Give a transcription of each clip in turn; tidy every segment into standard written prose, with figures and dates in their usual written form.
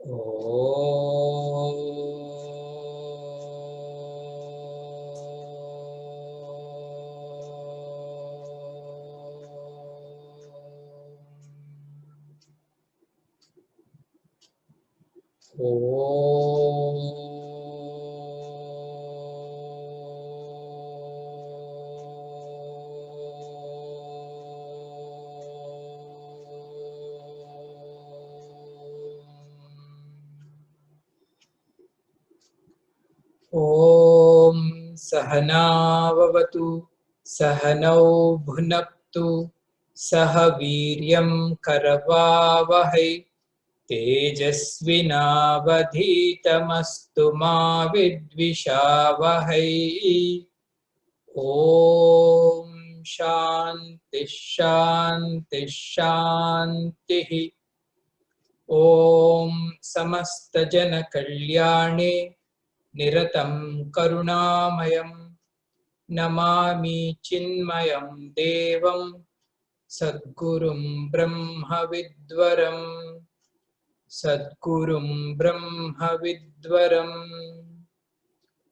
ॐ सहनाववतु सहनौ भुनक्तु सह वीर्यं करवावहै तेजस्विनावधीतमस्तु मा विद्विषावहै। ॐ शान्ति शान्ति शान्तिः। ॐ समस्तजनकल्याणे निरतं करुणामयं नमामि चिन्मयं देवं सद्गुरुं ब्रह्मविद्वरं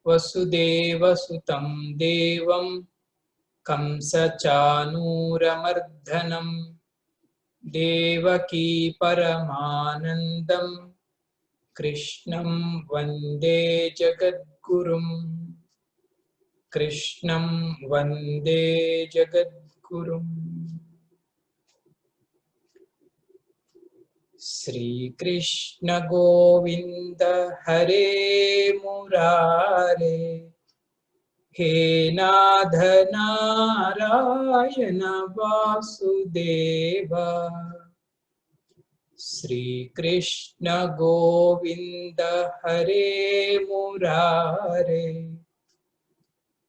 वसुदेवसुतं देवं कंसचानूरमर्दनं देवकी परमानन्दं कृष्णं वन्दे जगद्गुरुं श्रीकृष्ण गोविंद हरे मुरारे हे नाथ नारायण वासुदेव। श्रीकृष्ण गोविंद हरे मुरारे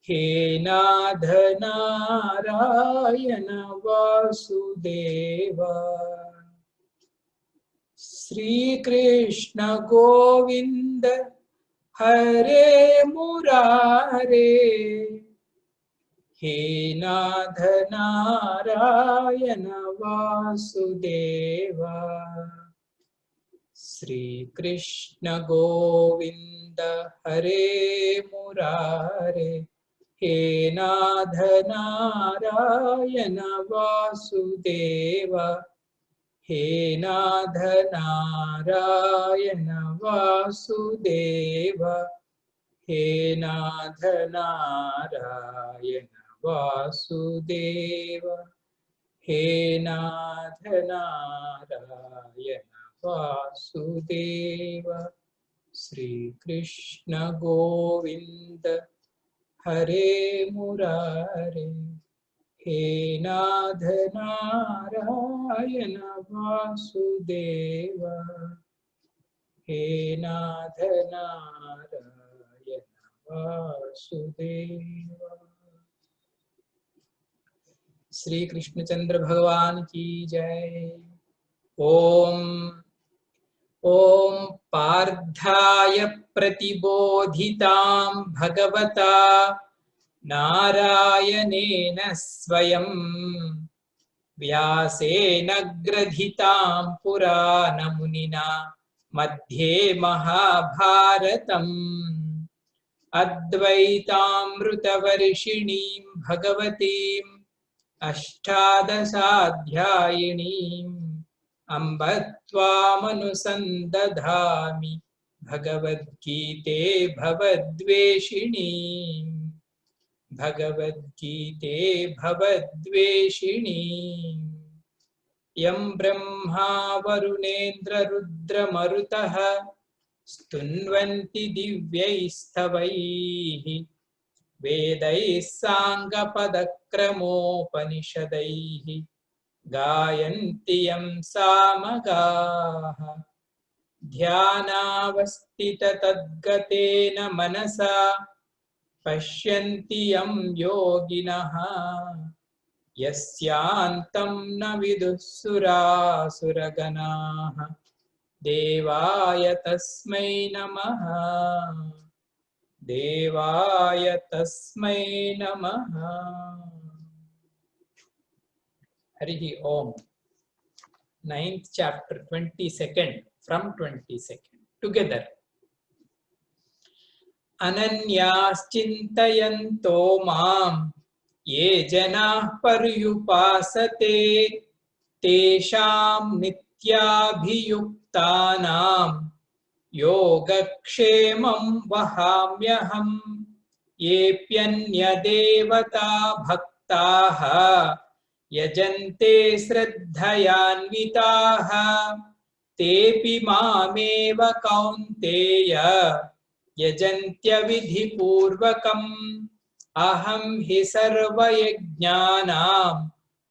हे नाथ नारायण वासुदेव। श्रीकृष्ण गोविंद हरे मुरारे हे नाथ नारायण वासुदेव। श्रीकृष्ण गोविंद हरे मुरारे हे नाथ नारायण वासुदेव। हे नाथ नारायण वासुदेव। हे नाथ नारायण वासुदेव। हे नाथ नारायण वासुदेव। श्रीकृष्ण गोविंद हरे मुरारे हे नाथ नारायण वासुदेव। हे नाथ नारायण वासुदेव। श्री कृष्णचंद्र भगवान की जय। ओम ओम पार्थाय प्रतिबोधितां भगवता नारायणेन स्वयं व्यासेन ग्रथितां पुराणमुनिना मध्ये महाभारतम् अद्वैतामृतवर्षिणीं भगवतीम् अष्टादशाध्यायिनीम् अम्ब त्वामनुसन्दधामि भगवद्गीते भवद्वेषिणीम् यं ब्रह्मा वरुणेन्द्र रुद्रमरुतः स्तुन्वन्ति दिव्यैस्तवैः वेदैः साङ्गपदक्रमोपनिषदैः गायन्ति यं सामगाः ध्यानावस्थिततद्गतेन मनसा पश्यन्ति यं योगिनः यस्यान्तं न विदुः सुरासुरगणाः देवाय तस्मै नमः। देवाय तस्मै नमः। हरि ओम। 9th chapter 22nd from 22nd। together. Ananyāscintayanto māṁ ye janāః paryupāsate teshāṁ nityābhiyuktānāṁ yogakshemam vahāmyaham yepyanyadevata bhaktāः yajante śraddhayanvitaः tepi māmeva kaunteya yajantya vidhipurvakam aham hi sarvayajñānām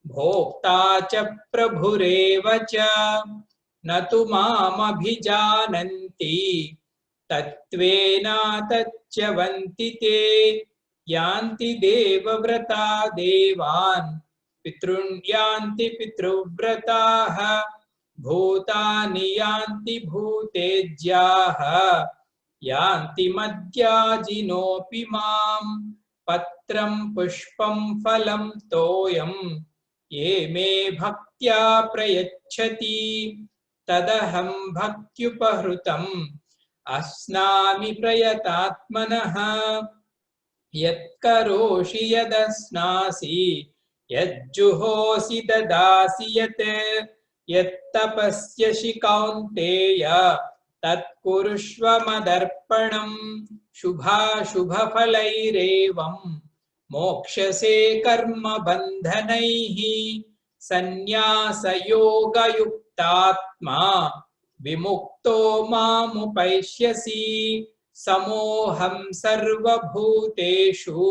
bhokta ca prabhureva ca natu māmabhijananti tattvena taccavanti te yanti devavrata devan pitrun yanti pitruvratah bhutani yanti bhutejyah yanti madhyajinopi mam patram pushpam phalam toyam ye me bhaktya prayachati tadaham bhakyupahrutam asnami prayatatmanah yat karoshi yadasnasi yajjuhosi dadasi yat yat tapasyashi kaunteya tat kurushva madarpanam shubha shubha phalairevam mokshase karma bandhanaihi sannyasa yoga yuktatma vimukto mamupaishyasi samoham sarva bhuteshu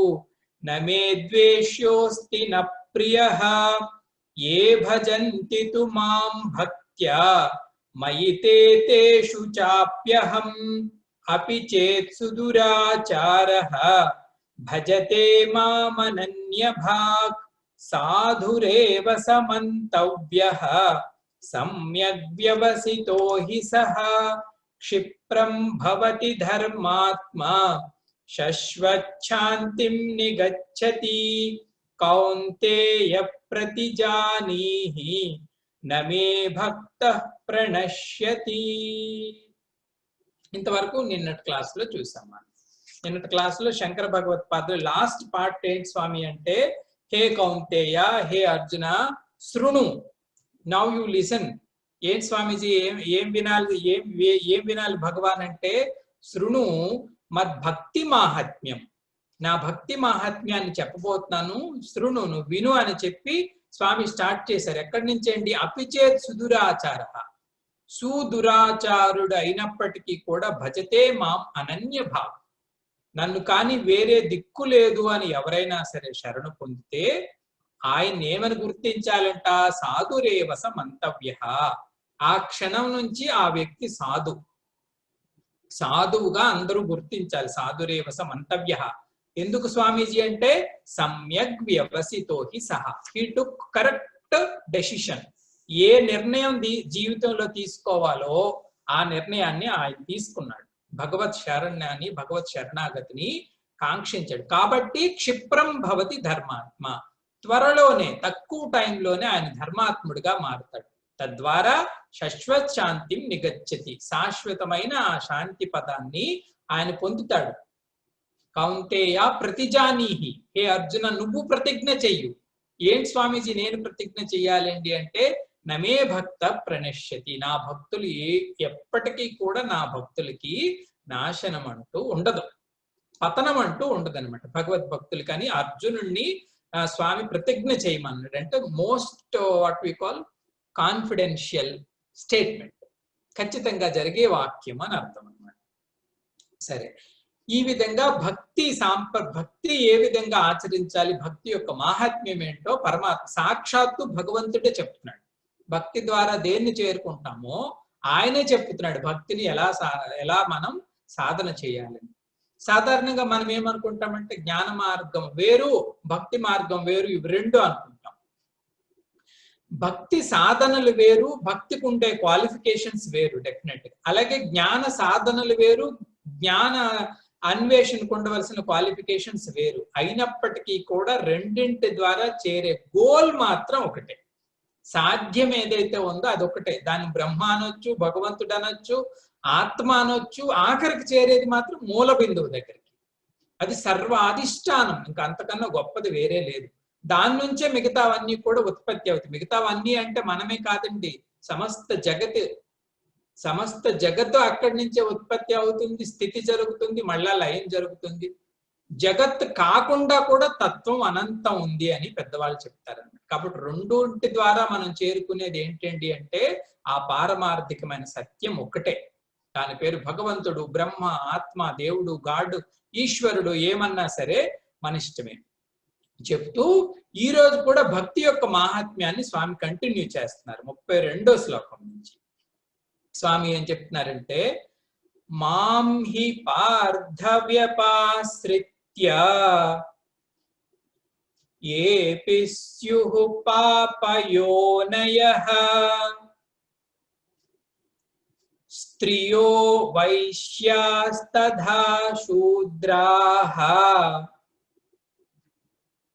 name dveshyosti na priyaha ye bhajanti tu mam bhaktya mayite teshu chapyaham api chet suduracharaha bhajate mamananya bhak sadhureva samantavyaha samyak vyavasito hi saha kshipram bhavati dharmatma shashvachantim nigacchati kaunteya pratijanihi name bhaktah pranashyati. ఇంతవరకు నిన్నటి క్లాసులో చూసాం. నిన్నటి క్లాసులో శంకర భగవత్పాదులు last part ఏంటి స్వామి అంటే, హే కౌంతేయ, హే Arjuna, శృణు, now you listen. ఏంటి స్వామీజీ, ఏం వినాలి, ఏం వినాలి భగవాన్ అంటే, శృణు మద్భక్తి మాహాత్మ్యం, నా భక్తి మాహాత్మ్యాన్ని చెప్పబోతున్నాను, శృణు, నువ్వు విను అని చెప్పి స్వామి స్టార్ట్ చేశారు. ఎక్కడి నుంచి అండి? అపిచేత్ సుదురాచార, సుదురాచారుడు అయినప్పటికీ కూడా భజతే మాం అనన్య భావం, నన్ను కాని వేరే దిక్కు లేదు అని ఎవరైనా సరే శరణు పొందితే ఆయన ఏమని గుర్తించాలంట? సాధురేవస మంతవ్య, ఆ క్షణం నుంచి ఆ వ్యక్తి సాధువుగా అందరూ గుర్తించాలి. సాధురేవస మంతవ్య. ఎందుకు స్వామీజీ అంటే, సమ్యక్ వ్యవసితో హి సహా, హీ టుక్ కరెక్ట్ డెసిషన్. ఏ నిర్ణయం జీవితంలో తీసుకోవాలో ఆ నిర్ణయాన్ని ఆయన తీసుకున్నాడు. భగవత్ శరణ్యాన్ని, భగవత్ శరణాగతిని కాంక్షించాడు. కాబట్టి క్షిప్రం భవతి ధర్మాత్మ, త్వరలోనే, తక్కువ టైంలోనే ఆయన ధర్మాత్ముడిగా మారుతాడు. తద్వారా శాశ్వత్ శాంతిం నిగచ్చతి, శాశ్వతమైన ఆ శాంతి పదాన్ని ఆయన పొందుతాడు. కౌంతేయ ప్రతిజానీహి, హే అర్జున నువ్వు ప్రతిజ్ఞ చెయ్యు. ఏంటి స్వామీజీ నేను ప్రతిజ్ఞ చెయ్యాలండి అంటే, నమే భక్త ప్రణశ్యతి, నా భక్తులు ఎప్పటికీ కూడా నా భక్తులకి నాశనం అంటూ ఉండదు, పతనం అంటూ ఉండదు అనమాట భగవద్భక్తులు. కానీ అర్జునుడిని స్వామి ప్రతిజ్ఞ చేయమన్నాడు. అంటే most what we call confidential statement, ఖచ్చితంగా జరిగే వాక్యం అని అర్థం అనమాట. సరే, ఈ విధంగా భక్తి ఏ విధంగా ఆచరించాలి, భక్తి యొక్క మాహాత్మ్యం ఏంటో పరమాత్మ సాక్షాత్తు భగవంతుడే చెప్తున్నాడు. భక్తి ద్వారా దేన్ని చేరుకుంటామో ఆయనే చెప్తున్నాడు, భక్తిని ఎలా మనం సాధన చేయాలని. సాధారణంగా మనం ఏమనుకుంటామంటే, జ్ఞాన మార్గం వేరు, భక్తి మార్గం వేరు, ఇవి రెండు అనుకుంటాం. భక్తి సాధనలు వేరు, భక్తికి ఉండే క్వాలిఫికేషన్స్ వేరు డెఫినెట్. అలాగే జ్ఞాన సాధనలు వేరు, జ్ఞాన అన్వేషణకు ఉండవలసిన క్వాలిఫికేషన్స్ వేరు. అయినప్పటికీ కూడా రెండింటి ద్వారా చేరే గోల్ మాత్రం ఒకటే. సాధ్యం ఏదైతే ఉందో అదొకటే. దాన్ని బ్రహ్మ అనొచ్చు, భగవంతుడు అనొచ్చు, ఆత్మ అనొచ్చు, ఆఖరికి చేరేది మాత్రం మూల బిందువు దగ్గరికి. అది సర్వాధిష్టానం, ఇంకా అంతకన్నా గొప్పది వేరే లేదు. దాని నుంచే మిగతావన్నీ కూడా ఉత్పత్తి అవుతాయి. మిగతావన్నీ అంటే మనమే కాదండి, సమస్త జగత్తు అక్కడి నుంచే ఉత్పత్తి అవుతుంది, స్థితి జరుగుతుంది, మళ్ళా లయం జరుగుతుంది. జగత్ కాకుండా కూడా తత్వం అనంతం ఉంది అని పెద్దవాళ్ళు చెప్తారన్నమాట. కాబట్టి రెండింటి ద్వారా మనం చేరుకునేది ఏంటండి అంటే ఆ పారమార్థికమైన సత్యం ఒక్కటే. దాని పేరు భగవంతుడు, బ్రహ్మ, ఆత్మ, దేవుడు, గాడు, ఈశ్వరుడు, ఏమన్నా సరే మన ఇష్టమే. చెప్తూ ఈ రోజు కూడా భక్తి యొక్క మాహాత్మ్యాన్ని స్వామి కంటిన్యూ చేస్తున్నారు 32వ శ్లోకం నుంచి. స్వామి ఏం చెప్తున్నారంటే, మాం హి పార్థ వ్యపాశ్రిత్య ఏపి స్యుః పాపయోనయః స్త్రియో వైశ్యాస్తథా శూద్రాః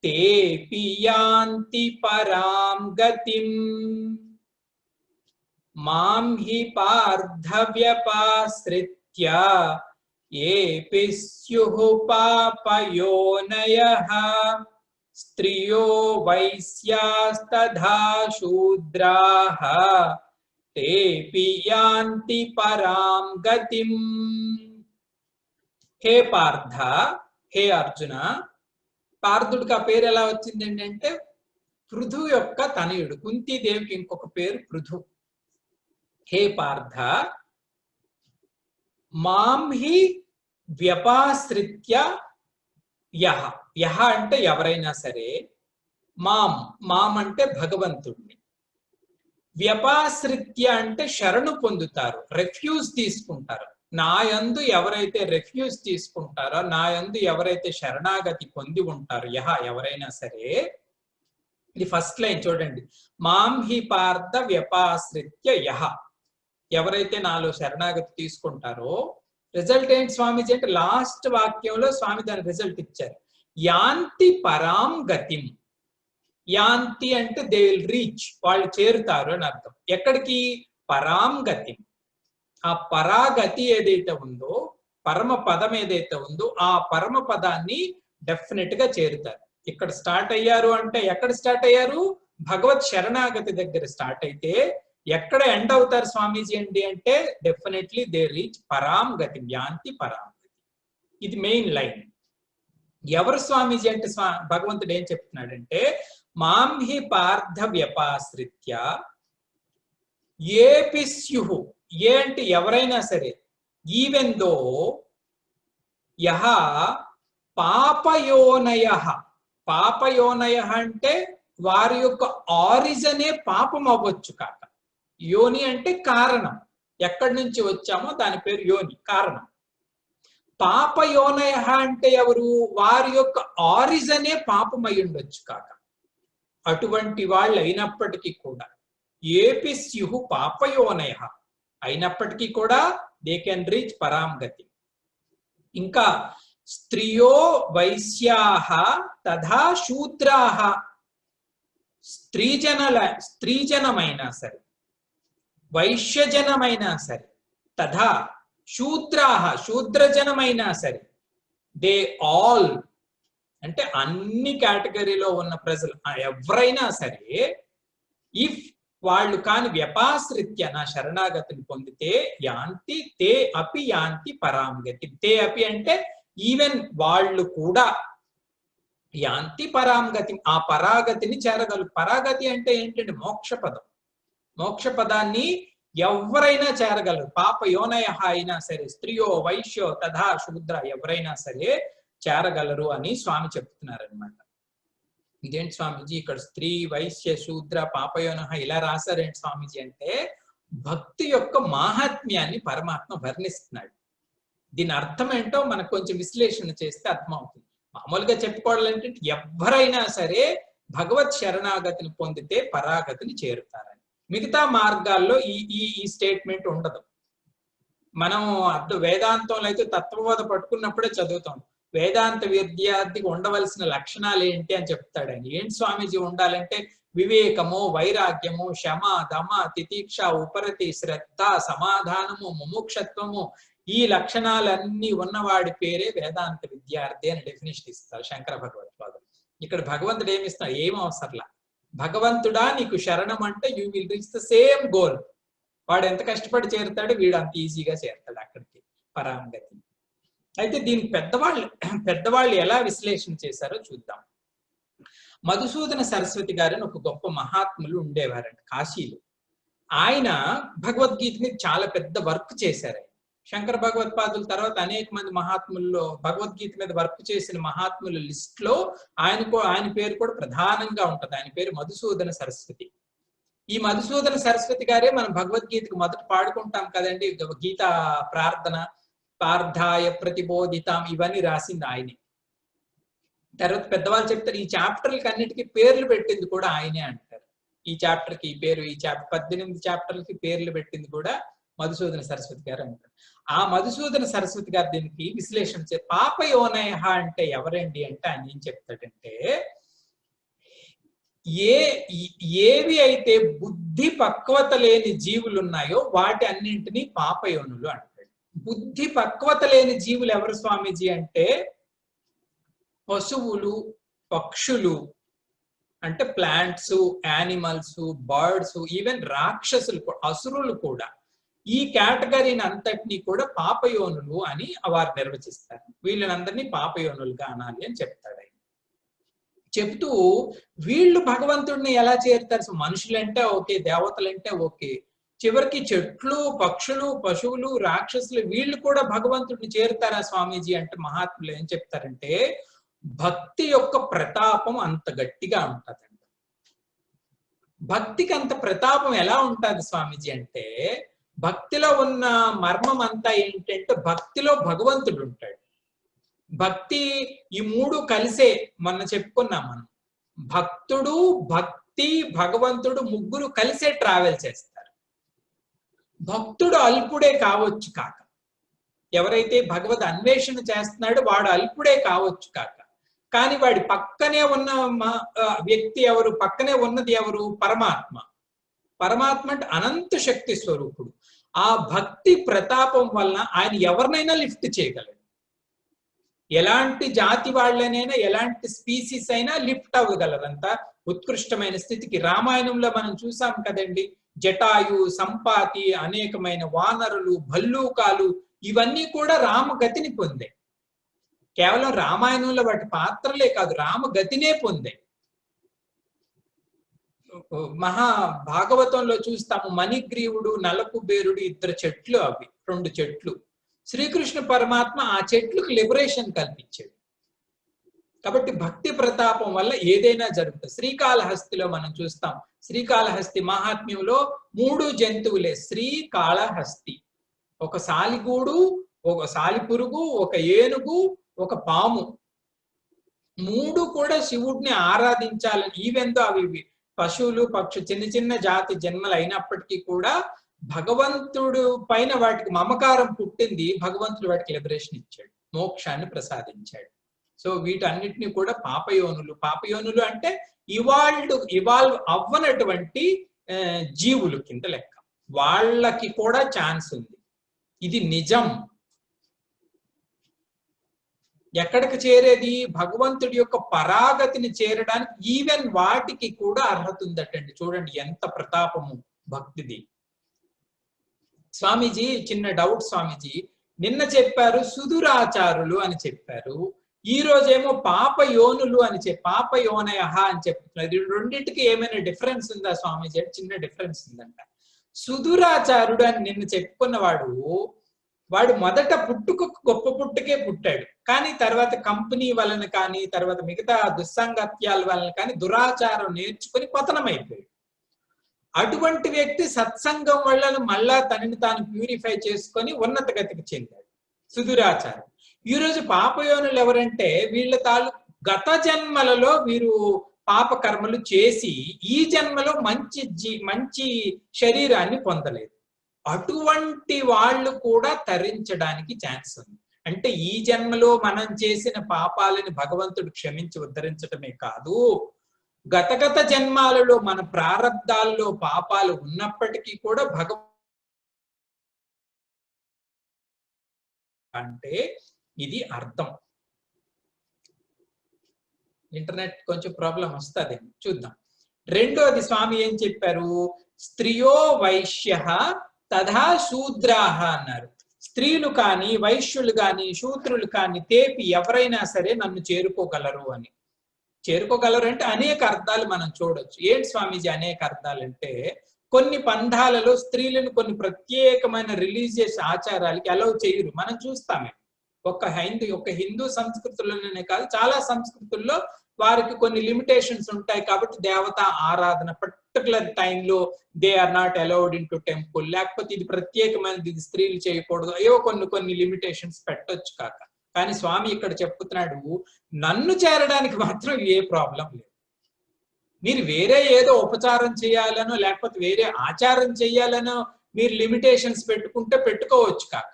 తేపి యాంతి పరాం గతిం. మాం హి పార్థ వ్యపాశ్రిత్య ఏపి స్యుః పాపయోనయః స్త్రియో వైశ్యాస్తథా శూద్రాః తేపి యాంతి పరాం గతిం. హే పార్థ, హే అర్జున. పార్థుడికి ఆ పేరు ఎలా వచ్చింది అంటే పృథు యొక్క తనయుడు. కుంతీదేవికి ఇంకొక పేరు పృథు. హే పార్థ, మాం హి వ్యపాశ్రిత్య యః. యః అంటే ఎవరైనా సరే, మాం అంటే భగవంతుడిని, వ్యపాశ్రిత్య అంటే శరణు పొందుతారు, రెఫ్యూజ్ తీసుకుంటారు. నా యందు ఎవరైతే రెఫ్యూజ్ తీసుకుంటారో, నా యందు ఎవరైతే శరణాగతి పొంది ఉంటారో, యః ఎవరైనా సరే. ఇది ఫస్ట్ లైన్ చూడండి. మాం హి పార్థ వ్యపాశ్రిత్య యః. ఎవరైతే నాలో శరణాగతి తీసుకుంటారో, రిజల్ట్ ఏంటి స్వామిజీ అంటే లాస్ట్ వాక్యంలో స్వామి దాని రిజల్ట్ ఇచ్చారు. యాంతి పరాం గతిం. యాంతి అంటే దే విల్ రీచ్, వాళ్ళు చేరుతారు అని అర్థం. ఎక్కడికి? పరాం గతిం. ఆ పరాగతి ఏదైతే ఉందో, పరమ పదం ఏదైతే ఉందో, ఆ పరమ పదాన్ని డెఫినెట్ గా చేరుతారు. ఇక్కడ స్టార్ట్ అయ్యారు అంటే ఎక్కడ స్టార్ట్ అయ్యారు? భగవత్ శరణాగతి దగ్గర స్టార్ట్ అయితే ఎక్కడ ఎండ్ అవుతారు స్వామీజీ అండి అంటే డెఫినెట్లీ దే రీచ్ పరాం గతి, యాంతి పరాం గతి. ఇది మెయిన్ లైన్. ఎవరు స్వామీజీ అంటే భగవంతుడు ఏం చెప్తున్నాడంటే, మాం హి పార్థ వ్యపాశ్రిత్య ఏపి స్యుః. ఏ అంటే ఎవరైనా సరే, ఈవెన్ దో యః పాపయోనయః. పాపయోనయః అంటే వారి యొక్క ఆరిజనే పాపం అవ్వచ్చు కాక. యోని అంటే కారణం, ఎక్కడి నుంచి వచ్చామో దాని పేరు యోని, కారణం. పాపయోనయః అంటే ఎవరు? వారి యొక్క ఆరిజనే పాపం అయి ఉండొచ్చు కాక. అటువంటి వాళ్ళు అయినప్పటికీ కూడా ఏపి స్యుః పాపయోనయః అయినప్పటికీ కూడా దే కెన్ రీచ్ పరాం గతి. ఇంకా స్త్రియో వైశ్యాః తథా శూద్రాః. స్త్రీజనమైనా సరే, వైశ్యజనమైనా సరే, తథా శూద్రాః శూద్రజనమైనా సరే, దే ఆల్ అంటే అన్ని కేటగిరీలో ఉన్న ప్రజలు ఎవరైనా సరే, ఇఫ్ వాళ్ళు కాని వ్యపాశ్రిత్య నా శరణాగతిని పొందితే యాంతి తే అపి యాంతి పరాం గతి. తే అపి అంటే ఈవెన్ వాళ్ళు కూడా యాంతి పరాం గతి, ఆ పరాగతిని చేరగలరు. పరాగతి అంటే ఏంటంటే మోక్ష పదం. మోక్ష పదాన్ని ఎవరైనా చేరగలరు. పాప యోనయః అయినా సరే, స్త్రియో వైశ్యో తథా శూద్ర ఎవరైనా సరే చేరగలరు అని స్వామి చెప్తున్నారనమాట. ఇదేంటి స్వామీజీ ఇక్కడ స్త్రీ వైశ్య శూద్ర పాపయోనః ఇలా రాశారేంటి స్వామీజీ అంటే, భక్తి యొక్క మాహాత్మ్యాన్ని పరమాత్మ వర్ణిస్తున్నాడు. దీని అర్థం ఏంటో మనకు కొంచెం విశ్లేషణ చేస్తే అర్థమవుతుంది. మామూలుగా చెప్పుకోవాలంటే ఎవరైనా సరే భగవత్ శరణాగతిని పొందితే పరాగతిని చేరుతారని. మిగతా మార్గాల్లో ఈ స్టేట్మెంట్ ఉండదు. మనం వేదాంతంలో అయితే తత్వబోధ పట్టుకున్నప్పుడే చదువుతాం. వేదాంత విద్యార్థికి ఉండవలసిన లక్షణాలు ఏంటి అని చెప్తాడు ఆయన. ఏంటి స్వామీజీ ఉండాలంటే వివేకము, వైరాగ్యము, శమ, దమ, తితీక్ష, ఉపరతి, శ్రద్ధ, సమాధానము, ముముక్షత్వము, ఈ లక్షణాలన్నీ ఉన్నవాడి పేరే వేదాంత విద్యార్థి అని డెఫినేషన్ ఇస్తారు శంకర భగవత్పాదులు. ఇక్కడ భగవంతుడు ఏమిస్తాడు? ఏం అవసరంలా. భగవంతుడా నీకు శరణం అంటే you will reach the same goal. వాడు ఎంత కష్టపడి చేరుతాడు, వీడు అంత ఈజీగా చేరుతాడు అక్కడికి, పరాంగతి. అయితే దీనికి పెద్దవాళ్ళు ఎలా విశ్లేషణ చేశారో చూద్దాం. మధుసూదన సరస్వతి గారని ఒక గొప్ప మహాత్ములు ఉండేవారంట కాశీలో. ఆయన భగవద్గీత మీద చాలా పెద్ద వర్క్ చేశారు. శంకర భగవత్పాదుల తర్వాత అనేక మంది మహాత్ముల్లో భగవద్గీత మీద వర్క్ చేసిన మహాత్ముల లిస్ట్ లో ఆయన పేరు కూడా ప్రధానంగా ఉంటది. ఆయన పేరు మధుసూదన సరస్వతి. ఈ మధుసూదన సరస్వతి గారే మనం భగవద్గీతకు మొదట పాడుకుంటాం కదండి. గీతా ప్రార్థన, పార్థాయ ప్రతిబోధితాం, ఇవన్నీ రాసింది ఆయనే. తర్వాత పెద్దవాళ్ళు చెప్తారు ఈ చాప్టర్లకి అన్నిటికీ పేర్లు పెట్టింది కూడా ఆయనే అంటారు. ఈ చాప్టర్ కి ఈ పేరు, ఈ 18 చాప్టర్లకి పేర్లు పెట్టింది కూడా మధుసూదన సరస్వతి గారు అంటారు. ఆ మధుసూదన సరస్వతి గారు దీనికి విశ్లేషణ పాపయోనయ అంటే ఎవరండి అంటే ఆయన ఏం చెప్తాడంటే, ఏవి అయితే బుద్ధి పక్వత లేని జీవులు ఉన్నాయో వాటి అన్నింటినీ పాపయోనులు అంటాడు. బుద్ధి పక్వత లేని జీవులు ఎవరు స్వామీజీ అంటే పశువులు, పక్షులు, అంటే ప్లాంట్స్, యానిమల్స్, బర్డ్స్, ఈవెన్ రాక్షసులు, అసురులు కూడా. ఈ కేటగిరీని అంతటినీ కూడా పాపయోనులు అని వారు నిర్వచిస్తారు. వీళ్ళనందరినీ పాపయోనులుగా అనాలి అని చెప్తాడు ఆయన. చెప్తూ వీళ్ళు భగవంతుడిని ఎలా చేరుతారు? సో మనుషులంటే ఓకే, దేవతలంటే ఓకే, చివరికి చెట్లు, పక్షులు, పశువులు, రాక్షసులు వీళ్ళు కూడా భగవంతుడిని చేరుతారా స్వామీజీ అంటే మహాత్ములు ఏం చెప్తారంటే భక్తి యొక్క ప్రతాపం అంత గట్టిగా ఉంటదండి. భక్తికి అంత ప్రతాపం ఎలా ఉంటుంది స్వామీజీ అంటే భక్తిలో ఉన్న మర్మం అంతా ఏంటంటే భక్తిలో భగవంతుడు ఉంటాడు. భక్తి ఈ మూడు కలిసే మొన్న చెప్పుకున్నాం మనం. భక్తుడు, భక్తి, భగవంతుడు ముగ్గురు కలిసే ట్రావెల్ చేస్తారు. భక్తుడు అల్పుడే కావచ్చు కాక, ఎవరైతే భగవద్ అన్వేషణ చేస్తున్నాడో వాడు అల్పుడే కావచ్చు కాక, కానీ వాడి పక్కనే ఉన్న వ్యక్తి ఎవరు? పక్కనే ఉన్నది ఎవరు? పరమాత్మ. పరమాత్మ అంటే అనంత శక్తి స్వరూపుడు. ఆ భక్తి ప్రతాపం వలన ఆయన ఎవరినైనా లిఫ్ట్ చేయగలడు. ఎలాంటి జాతి వాళ్ళనైనా, ఎలాంటి స్పీసీస్ అయినా లిఫ్ట్ అవ్వగలరంత ఉత్కృష్టమైన స్థితికి. రామాయణంలో మనం చూసాం కదండి, జటాయు, సంపాతి, అనేకమైన వానరులు, భల్లూకాలు, ఇవన్నీ కూడా రామగతిని పొందాయి. కేవలం రామాయణంలో వాటి పాత్రలే కాదు, రామగతినే పొందాయి. మహా భాగవతంలో చూస్తాము, మణిగ్రీవుడు, నలకుబేరుడు, ఇద్దరు చెట్లు, అవి 2 చెట్లు. శ్రీకృష్ణ పరమాత్మ ఆ చెట్లకు లిబరేషన్ కల్పించాడు. కాబట్టి భక్తి ప్రతాపం వల్ల ఏదైనా జరుగుతుంది. శ్రీకాళహస్తిలో మనం చూస్తాం, శ్రీకాళహస్తి మహాత్మ్యంలో 3 జంతువులే శ్రీకాళహస్తి. ఒక సాలిగూడు, ఒక సాలిపురుగు, ఒక ఏనుగు, ఒక పాము. 3 కూడా శివుడిని ఆరాధించాలని, ఈవెందో అవి పశువులు, పక్షు, చిన్న చిన్న జాతి జన్మలు అయినప్పటికీ కూడా భగవంతుడు పైన వాటికి మమకారం పుట్టింది. భగవంతుడు వాటికి లిబరేషన్ ఇచ్చాడు, మోక్షాన్ని ప్రసాదించాడు. సో వీటన్నిటిని కూడా పాపయోనులు. పాపయోనులు అంటే ఇవాల్వ్ అవ్వనటువంటి జీవులు కింద లెక్క. వాళ్ళకి కూడా ఛాన్స్ ఉంది. ఇది నిజం. ఎక్కడికి చేరేది? భగవంతుడి యొక్క పరాగతిని చేరడానికి ఈవెన్ వాటికి కూడా అర్హత ఉందటండి. చూడండి ఎంత ప్రతాపము భక్తిది. స్వామీజీ చిన్న డౌట్ స్వామీజీ, నిన్న చెప్పారు సుదురాచారులు అని చెప్పారు, ఈ రోజేమో పాపయోనులు అని పాపయోనయ అని చెప్తున్నారు. రెండింటికి ఏమైనా డిఫరెన్స్ ఉందా స్వామీజీ? చిన్న డిఫరెన్స్ ఉందంట. సుదురాచారుడు అని నిన్న చెప్పుకున్నవాడు, వాడు మొదట పుట్టుకు గొప్ప పుట్టుకే పుట్టాడు, కానీ తర్వాత కంపెనీ వలన కానీ, తర్వాత మిగతా దుస్సంగత్యాల వలన కానీ దురాచారం నేర్చుకుని పతనమైపోయాడు. అటువంటి వ్యక్తి సత్సంగం వల్ల మళ్ళా తనని తాను ప్యూరిఫై చేసుకొని ఉన్నత గతికి చెందాడు, సుదురాచారం. ఈ రోజు పాపయోనులు ఎవరంటే వీళ్ళ గత జన్మలలో వీరు పాప కర్మలు చేసి ఈ జన్మలో మంచి శరీరాన్ని పొందలేదు. అటువంటి వాళ్ళు కూడా తరించడానికి ఛాన్స్ ఉంది. అంటే ఈ జన్మలో మనం చేసిన పాపాలని భగవంతుడు క్షమించి ఉద్ధరించటమే కాదు, గతగత జన్మాలలో మన ప్రారబ్ధాల్లో పాపాలు ఉన్నప్పటికీ కూడా అంటే ఇది అర్థం. ఇంటర్నెట్ కొంచెం ప్రాబ్లం వస్తుంది, చూద్దాం. రెండోది స్వామి ఏం చెప్పారు? స్త్రియో వైశ్య తథా శూద్రాహ అన్నారు. స్త్రీలు కానీ, వైశ్యులు కానీ, శూద్రులు కానీ, తేపి ఎవరైనా సరే నన్ను చేరుకోగలరు అని. చేరుకోగలరు అంటే అనేక అర్థాలు మనం చూడొచ్చు. ఏంటి స్వామీజీ అనేక అర్థాలు అంటే, కొన్ని పంథాలలో స్త్రీలను కొన్ని ప్రత్యేకమైన రిలీజియస్ ఆచారాలకి అలౌ చేయరు, మనం చూస్తామే. ఒక హిందూ సంస్కృతుల్లోనే కాదు, చాలా సంస్కృతుల్లో వారికి కొన్ని లిమిటేషన్స్ ఉంటాయి. కాబట్టి దేవతా ఆరాధన పర్టికులర్ టైంలో they are not allowed into temple, లేకపోతే ఇది ప్రత్యేకమైనది, ఇది స్త్రీలు చేయకూడదు, ఏవో కొన్ని లిమిటేషన్స్ పెట్టొచ్చు కాక. కానీ స్వామి ఇక్కడ చెప్తున్నాడు, నన్ను చేరడానికి మాత్రం ఏ ప్రాబ్లం లేదు. మీరు వేరే ఏదో ఉపచారం చేయాలనో లేకపోతే వేరే ఆచారం చేయాలనో మీరు లిమిటేషన్స్ పెట్టుకుంటే పెట్టుకోవచ్చు కాక,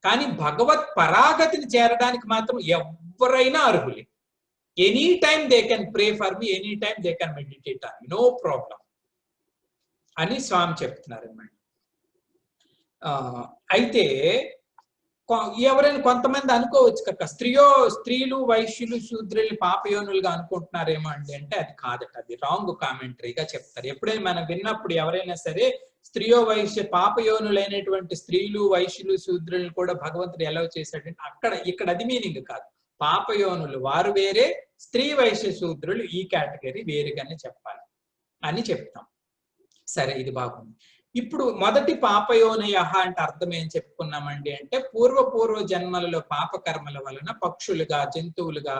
కానీ భగవత్ పరాగతిని చేరడానికి మాత్రం ఎవరైనా అర్హులే. Any time they can pray for me, any time they can meditate on me, no problem అని స్వామి చెప్తున్నారు అన్నమాట. అయితే ఎవరైనా కొంతమంది అనుకోవచ్చు కక్క, స్త్రీలు వైశ్యులు శూద్రులు పాపయోనులుగా అనుకుంటున్నారేమో అండి అంటే అది కాదట, అది రాంగ్ కామెంటరీగా చెప్తారు. ఎప్పుడైనా మనం విన్నప్పుడు ఎవరైనా సరే స్త్రియో వైశ్య పాపయోనులైనటువంటి స్త్రీలు వైశ్యులు శూద్రులను కూడా భగవంతుడు ఎలా చేశాడంటే ఇక్కడ అది మీనింగ్ కాదు. పాపయోనులు వారు వేరే, స్త్రీ వైశ్య శూద్రులు ఈ కేటగిరీ వేరుగానే చెప్పాలి అని చెప్తాం. సరే, ఇది బాగుంది. ఇప్పుడు మొదటి పాపయోనయ అంటే అర్థం ఏం చెప్పుకున్నామండి అంటే, పూర్వ జన్మలలో పాపకర్మల వలన పక్షులుగా, జంతువులుగా,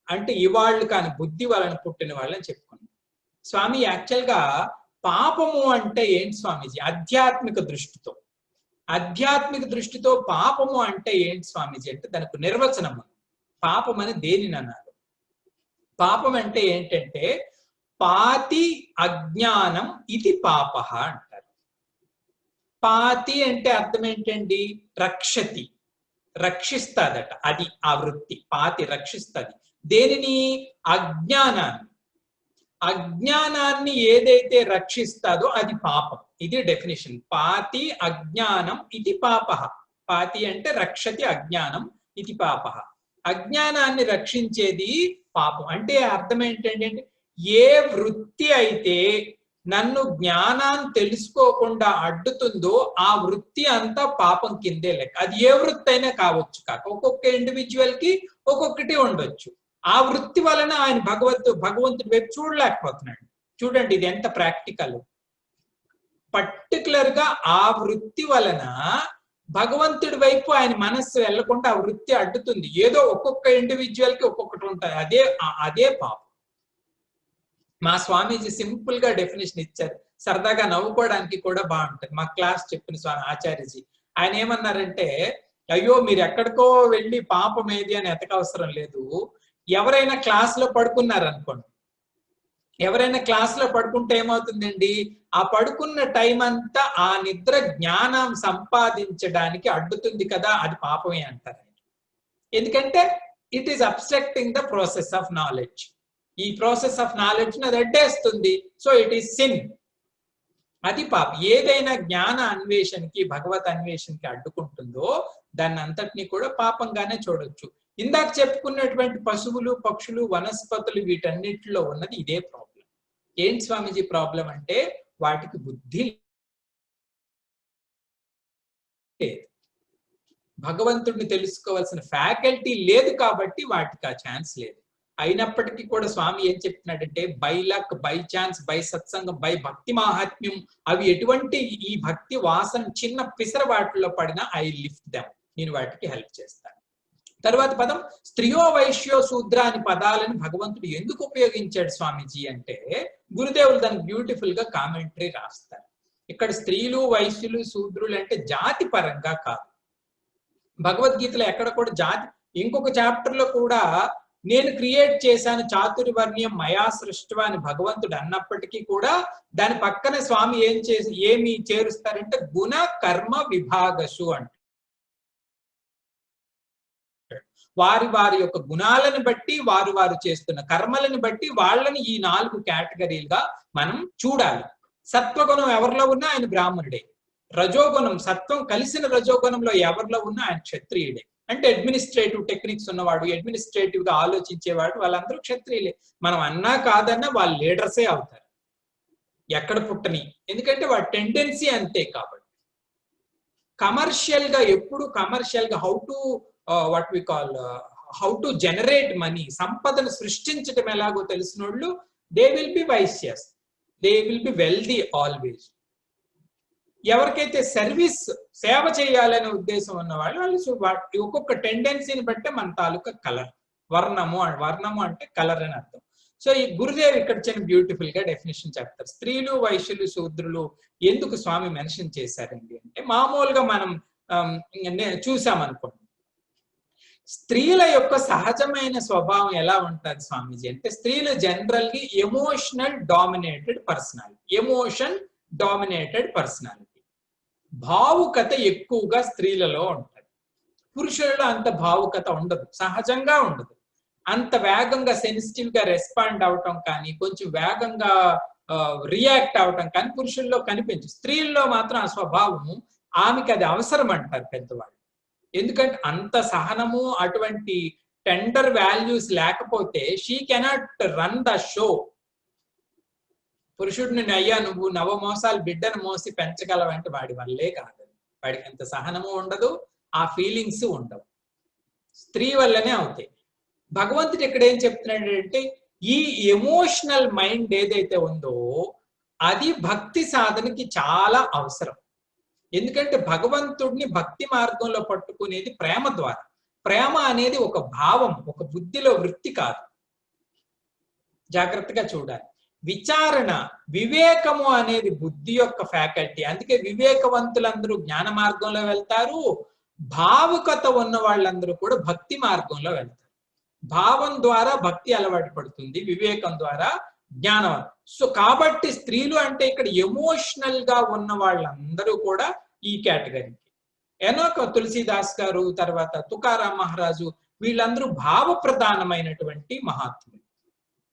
అంటే ఇవాళ్ళు కాని బుద్ధి వలన పుట్టిన వాళ్ళని చెప్పుకున్నాం. స్వామి యాక్చువల్ గా పాపము అంటే ఏంటి స్వామీజీ? ఆధ్యాత్మిక దృష్టితో పాపము అంటే ఏంటి స్వామీజీ అంటే దానికి నిర్వచనం. పాపం అని దేనిని అన్నారు? పాపం అంటే ఏంటంటే పాతి అజ్ఞానం ఇది పాప అంటారు. పాతి అంటే అర్థం ఏంటండి? రక్షతి, రక్షిస్తాదట, అది ఆ వృత్తి. పాతి రక్షిస్తుంది దేనిని? అజ్ఞానాన్ని ఏదైతే రక్షిస్తాదో అది పాపం. ఇది డెఫినేషన్. పాతి అజ్ఞానం ఇది పాప. పాతి అంటే రక్షతి అజ్ఞానం ఇది పాప. అజ్ఞానాన్ని రక్షించేది పాపం. అంటే అర్థం ఏంటంటే, ఏ వృత్తి అయితే నన్ను జ్ఞానాన్ని తెలుసుకోకుండా అడ్డుతుందో ఆ వృత్తి అంతా పాపం కిందే లెక్క. అది ఏ వృత్తి అయినా కావచ్చు కాక, ఒక్కొక్క ఇండివిజువల్ కి ఒక్కొక్కటి ఉండొచ్చు. ఆ వృత్తి వలన ఆయన భగవంతుడి వైపు చూడలేకపోతున్నాడు. చూడండి ఇది ఎంత ప్రాక్టికల్. పర్టికులర్ గా ఆ వృత్తి వలన భగవంతుడి వైపు ఆయన మనస్సు వెళ్లకుండా ఆ వృత్తి అడ్డుతుంది. ఏదో ఒక్కొక్క ఇండివిజువల్ కి ఒక్కొక్కటి ఉంటాయి, అదే పాపం. మా స్వామీజీ సింపుల్ గా డెఫినేషన్ ఇచ్చారు, సరదాగా నవ్వుకోవడానికి కూడా బాగుంటుంది. మా క్లాస్ చెప్పిన స్వామి ఆచార్యజీ ఆయన ఏమన్నారంటే, అయ్యో మీరు ఎక్కడికో వెళ్ళి పాపం ఏది అని ఎతకవసరం లేదు. ఎవరైనా క్లాస్ లో పడుకున్నారనుకోండి, ఎవరైనా క్లాస్ లో పడుకుంటే ఏమవుతుందండి, ఆ పడుకున్న టైం అంతా ఆ నిద్ర జ్ఞానం సంపాదించడానికి అడ్డుతుంది కదా, అది పాపమే అంటారు. ఎందుకంటే it is obstructing the process of knowledge. ఈ ప్రాసెస్ ఆఫ్ నాలెడ్జ్ అది అడ్డేస్తుంది, సో ఇట్ ఈస్ సిన్, అది పాపం. ఏదైనా జ్ఞాన అన్వేషణకి, భగవత్ అన్వేషణకి అడ్డుకుంటుందో దాన్ని అంతటినీ కూడా పాపంగానే చూడొచ్చు. ఇందాక చెప్పుకున్నటువంటి పశువులు, పక్షులు, వనస్పతులు, వీటన్నిటిలో ఉన్నది ఇదే ప్రాబ్లం. ఏంటి స్వామీజీ ప్రాబ్లం అంటే, వాటికి బుద్ధి లేదు, భగవంతుడిని తెలుసుకోవాల్సిన ఫ్యాకల్టీ లేదు, కాబట్టి వాటికి ఆ ఛాన్స్ లేదు. అయినప్పటికీ కూడా స్వామి ఏం చెప్తున్నాడంటే, by luck, by chance, by సత్సంగం, బై భక్తి మాహాత్మ్యం, అవి ఎటువంటి ఈ భక్తి వాసన చిన్న పిసర వాటిలో పడినా ఐ లిఫ్ట్ దెమ్, నేను వాటికి హెల్ప్ చేస్తాను. తర్వాత పదం స్త్రియో వైశ్యో శూద్ర అని పదాలను భగవంతుడు ఎందుకు ఉపయోగించాడు స్వామీజీ అంటే, గురుదేవులు దానికి బ్యూటిఫుల్ గా కామెంటరీ రాస్తారు. ఇక్కడ స్త్రీలు, వైశ్యులు, శూద్రులు అంటే జాతి పరంగా కాదు. భగవద్గీతలో ఎక్కడ కూడా జాతి, ఇంకొక చాప్టర్ లో కూడా నేను క్రియేట్ చేశాను చాతుర్వర్ణ్యం మయా సృష్టివా అని భగవంతుడు అన్నప్పటికీ కూడా దాని పక్కన స్వామి ఏమి చేరుస్తారంటే గుణ కర్మ విభాగసు అంట. వారి వారి యొక్క గుణాలను బట్టి వారు వారు చేస్తున్న కర్మలను బట్టి వాళ్ళని ఈ 4 కేటగిరీలుగా మనం చూడాలి. సత్వగుణం ఎవరిలో ఉన్నా ఆయన బ్రాహ్మణుడే. రజోగుణం సత్వం కలిసిన రజోగుణంలో ఎవరిలో ఉన్నా ఆయన క్షత్రియుడే. అంటే అడ్మినిస్ట్రేటివ్ టెక్నిక్స్ ఉన్నవాడు, అడ్మినిస్ట్రేటివ్ గా ఆలోచించేవాడు, వాళ్ళందరూ క్షత్రియులే. మనం అన్నా కాదన్నా వాళ్ళు లీడర్సే అవుతారు ఎక్కడ పుట్టని, ఎందుకంటే వాడి టెండెన్సీ అంతే. కాబట్టి కమర్షియల్ గా ఎప్పుడు కమర్షియల్ గా హౌ టు జనరేట్ మనీ, సంపదను సృష్టించడం ఎలాగో తెలిసిన వాళ్ళు they will be Vaishyas, they will be wealthy always. ఎవరికైతే సర్వీస్ సేవ చేయాలనే ఉద్దేశం ఉన్న వాళ్ళు ఒక్కొక్క టెండెన్సీని బట్టే మన తాలూకా కలర్, వర్ణము అంటే కలర్ అని అర్థం. సో ఈ గురుదేవ్ ఇక్కడ చిన్న బ్యూటిఫుల్ గా డెఫినేషన్ చెప్తారు. స్త్రీలు వైశ్యులు శూద్రులు ఎందుకు స్వామి మెన్షన్ చేశారండి అంటే, మామూలుగా మనం చూసామనుకోండి, స్త్రీల యొక్క సహజమైన స్వభావం ఎలా ఉంటుంది స్వామీజీ అంటే, స్త్రీలు జనరల్ గా ఎమోషన్ డామినేటెడ్ పర్సనాలిటీ, భావుకత ఎక్కువగా స్త్రీలలో ఉంటుంది. పురుషులలో అంత భావుకత ఉండదు, సహజంగా ఉండదు. అంత వేగంగా సెన్సిటివ్ గా రెస్పాండ్ అవటం కానీ, కొంచెం వేగంగా రియాక్ట్ అవటం కానీ పురుషుల్లో కనిపించదు. స్త్రీల్లో మాత్రం ఆ స్వభావము, ఆమెకి అది అవసరం అంటారు పెద్దవాళ్ళు. ఎందుకంటే అంత సహనము, అటువంటి టెండర్ వాల్యూస్ లేకపోతే she cannot run the show. పురుషుడిని అయ్యా నువ్వు నవమోసాలు బిడ్డను మోసి పెంచగలవంటే వాడి వల్లే కాదు. వాడికి అంత సహనము ఉండదు, ఆ ఫీలింగ్స్ ఉండవు. స్త్రీ వల్లనే అవుతాయి. భగవంతుడు ఇక్కడ ఏం చెప్తున్నాడు అంటే, ఈ ఎమోషనల్ మైండ్ ఏదైతే ఉందో అది భక్తి సాధనకి చాలా అవసరం. ఎందుకంటే భగవంతుడిని భక్తి మార్గంలో పట్టుకునేది ప్రేమ ద్వారా. ప్రేమ అనేది ఒక భావం, ఒక బుద్ధిలో వృత్తి కాదు. జాగ్రత్తగా చూడాలి. విచారణ, వివేకము అనేది బుద్ధి యొక్క ఫ్యాకల్టీ. అందుకే వివేకవంతులందరూ జ్ఞాన మార్గంలో వెళ్తారు, భావుకత ఉన్న వాళ్ళందరూ కూడా భక్తి మార్గంలో వెళ్తారు. భావం ద్వారా భక్తి అలవాటు పడుతుంది, వివేకం ద్వారా జ్ఞానం. సో కాబట్టి స్త్రీలు అంటే ఇక్కడ ఎమోషనల్ గా ఉన్న వాళ్ళందరూ కూడా ఈ కేటగిరీకి. ఎనోక తులసీదాస్ గారు, తర్వాత తుకారాం మహారాజు, వీళ్ళందరూ భావ ప్రధానమైనటువంటి మహాత్ములు.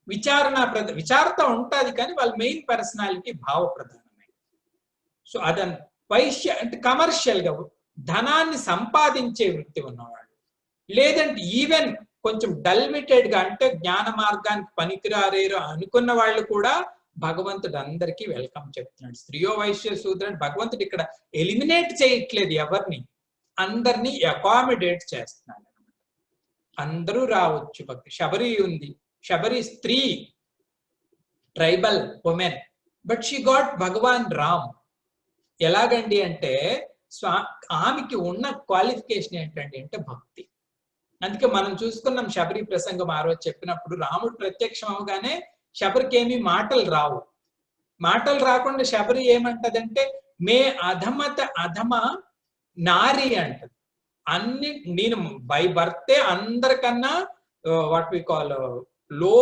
విచారత ఉంటుంది కానీ వాళ్ళ మెయిన్ పర్సనాలిటీ భావ ప్రధానమైనది. సో అదన్ వైశ్య అంటే కమర్షియల్ గా ధనాన్ని సంపాదించే వృత్తి ఉన్నవాళ్ళు, లేదంటే ఈవెన్ కొంచెం డల్మిటెడ్ గా అంటే జ్ఞాన మార్గానికి పనికిరారేరు అనుకున్న వాళ్ళు కూడా భగవంతుడు అందరికీ వెల్కమ్ చెప్తున్నాడు. స్త్రీయో వైశ్య శూద్రుడు భగవంతుడు ఇక్కడ ఎలిమినేట్ చేయట్లేదు ఎవరిని, అందరినీ అకామిడేట్ చేస్తున్నాడు. అందరూ రావచ్చు. భక్తి శబరి ఉంది, శబరి స్త్రీ, tribal women, but she got Bhagwan Ram. ఎలాగండి అంటే ఆమెకి ఉన్న క్వాలిఫికేషన్ ఏంటండి అంటే భక్తి. అందుకే మనం చూసుకున్నాం శబరి ప్రసంగం ఆ రోజు చెప్పినప్పుడు, రాముడు ప్రత్యక్షం అవగానే శబరికి ఏమి మాటలు రావు. మాటలు రాకుండా శబరి ఏమంటదంటే, మే అధమ నారి అంటది. అన్ని నేను బై బర్తే అందరికన్నా వాట్ వి కాల్ లో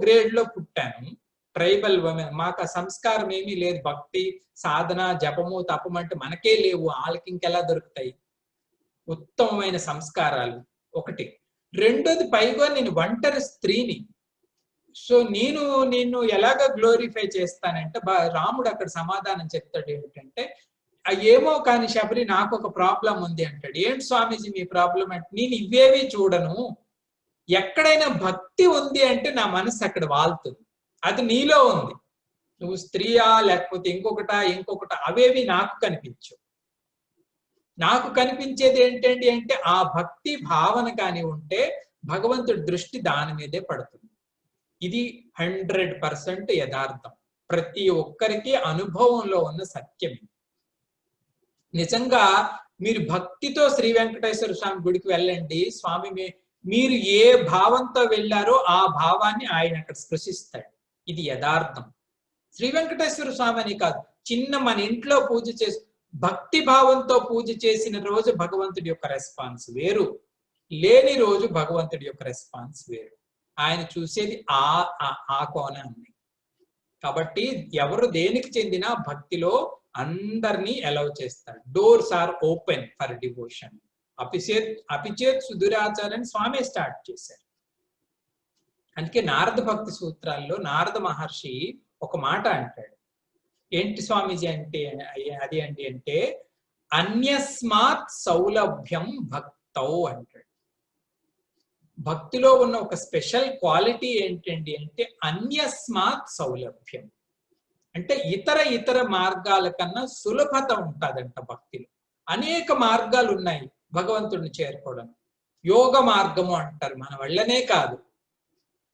గ్రేడ్ లో పుట్టాను, ట్రైబల్ ఉమెన్, మాకు ఆ సంస్కారం ఏమీ లేదు, భక్తి సాధన జపము తపము అంటే మనకే లేవు, వాళ్ళకి ఇంకెలా దొరుకుతాయి ఉత్తమమైన సంస్కారాలు. ఒకటి. రెండోది, పైగా నేను ఒంటరి స్త్రీని, సో నేను ఎలాగ గ్లోరిఫై చేస్తానంటే, రాముడు అక్కడ సమాధానం చెప్తాడు ఏమిటంటే, ఏమో కానీ శబరి నాకు ఒక ప్రాబ్లం ఉంది అంటాడు. ఏంటి స్వామీజీ మీ ప్రాబ్లం అంటే, నేను ఇవేవి చూడను, ఎక్కడైనా భక్తి ఉంది అంటే నా మనసు అక్కడ వాళ్తుంది, అది నీలో ఉంది. నువ్వు స్త్రీయా లేకపోతే ఇంకొకట అవేవి నాకు కనిపించవు. నాకు కనిపించేది ఏంటండి అంటే ఆ భక్తి భావన కానీ ఉంటే భగవంతుడి దృష్టి దాని మీదే పడుతుంది. ఇది 100% యథార్థం, ప్రతి ఒక్కరికి అనుభవంలో ఉన్న సత్యం. నిజంగా మీరు భక్తితో శ్రీ వెంకటేశ్వర స్వామి గుడికి వెళ్ళండి, స్వామి మీరు ఏ భావంతో వెళ్ళారో ఆ భావాన్ని ఆయన అక్కడ స్పృశిస్తాడు. ఇది యథార్థం. శ్రీ వెంకటేశ్వర స్వామి అని కాదు, చిన్న మన ఇంట్లో పూజ చేసి భక్తి భావంతో పూజ చేసిన రోజు భగవంతుడి యొక్క రెస్పాన్స్ వేరు, లేని రోజు భగవంతుడి యొక్క రెస్పాన్స్ వేరు. ఆయన చూసేది ఆ కోణాన్ని. కాబట్టి ఎవరు దేనికి చెందినా భక్తిలో అందరినీ అలౌ చేస్తాడు. Doors are open for devotion. అపిచేత్ సుదురాచారాన్ని స్వామి స్టార్ట్ చేశారు. అందుకే నారద భక్తి సూత్రాల్లో నారద మహర్షి ఒక మాట అంటాడు. ఏంటి స్వామీజీ అంటే అది అంటే అన్యస్మాత్ సౌలభ్యం భక్తౌ అంటాడు. భక్తిలో ఉన్న ఒక స్పెషల్ క్వాలిటీ ఏంటండి అంటే అన్యస్మాత్ సౌలభ్యం. అంటే ఇతర మార్గాల కన్నా సులభత ఉంటుందంట భక్తిలో. అనేక మార్గాలు ఉన్నాయి భగవంతుడిని చేరుకోవడం. యోగ మార్గము అంటారు, మన వల్లనే కాదు.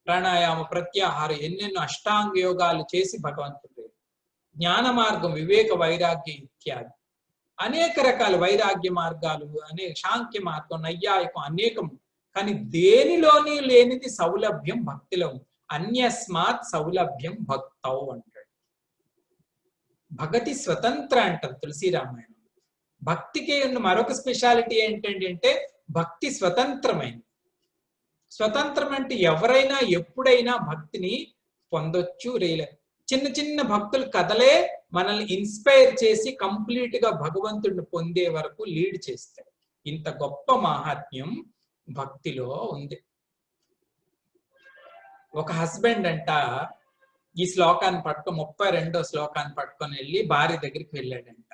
ప్రాణాయామ, ప్రత్యాహారం, ఎన్నెన్నో అష్టాంగ యోగాలు చేసి భగవంతుడు. జ్ఞాన మార్గం, వివేక, వైరాగ్య ఇత్యాది అనేక రకాల వైరాగ్య మార్గాలు, అనేక శాంఖ్య మార్గం, నైయాయికం, అనేకం. కానీ దేనిలోని లేనిది సౌలభ్యం భక్తిలో ఉంది. అన్యస్మాత్ సౌలభ్యం భక్తౌ అంటాడు. భగతి స్వతంత్ర అంటారు తులసి రామాయణం. భక్తికి ఉన్న మరొక స్పెషాలిటీ ఏంటండి అంటే భక్తి స్వతంత్రమైనది. స్వతంత్రం అంటే ఎవరైనా ఎప్పుడైనా భక్తిని పొందొచ్చు. చిన్న చిన్న భక్తుల కథలే మనల్ని ఇన్స్పైర్ చేసి కంప్లీట్ గా భగవంతుడిని పొందే వరకు లీడ్ చేస్తాయి. ఇంత గొప్ప మహాత్మ్యం భక్తిలో ఉంది. ఒక హస్బెండ్ అంట ఈ శ్లోకాన్ని పట్టుకొని 32వ శ్లోకాన్ని పట్టుకొని వెళ్ళి భార్య దగ్గరికి వెళ్ళాడంట.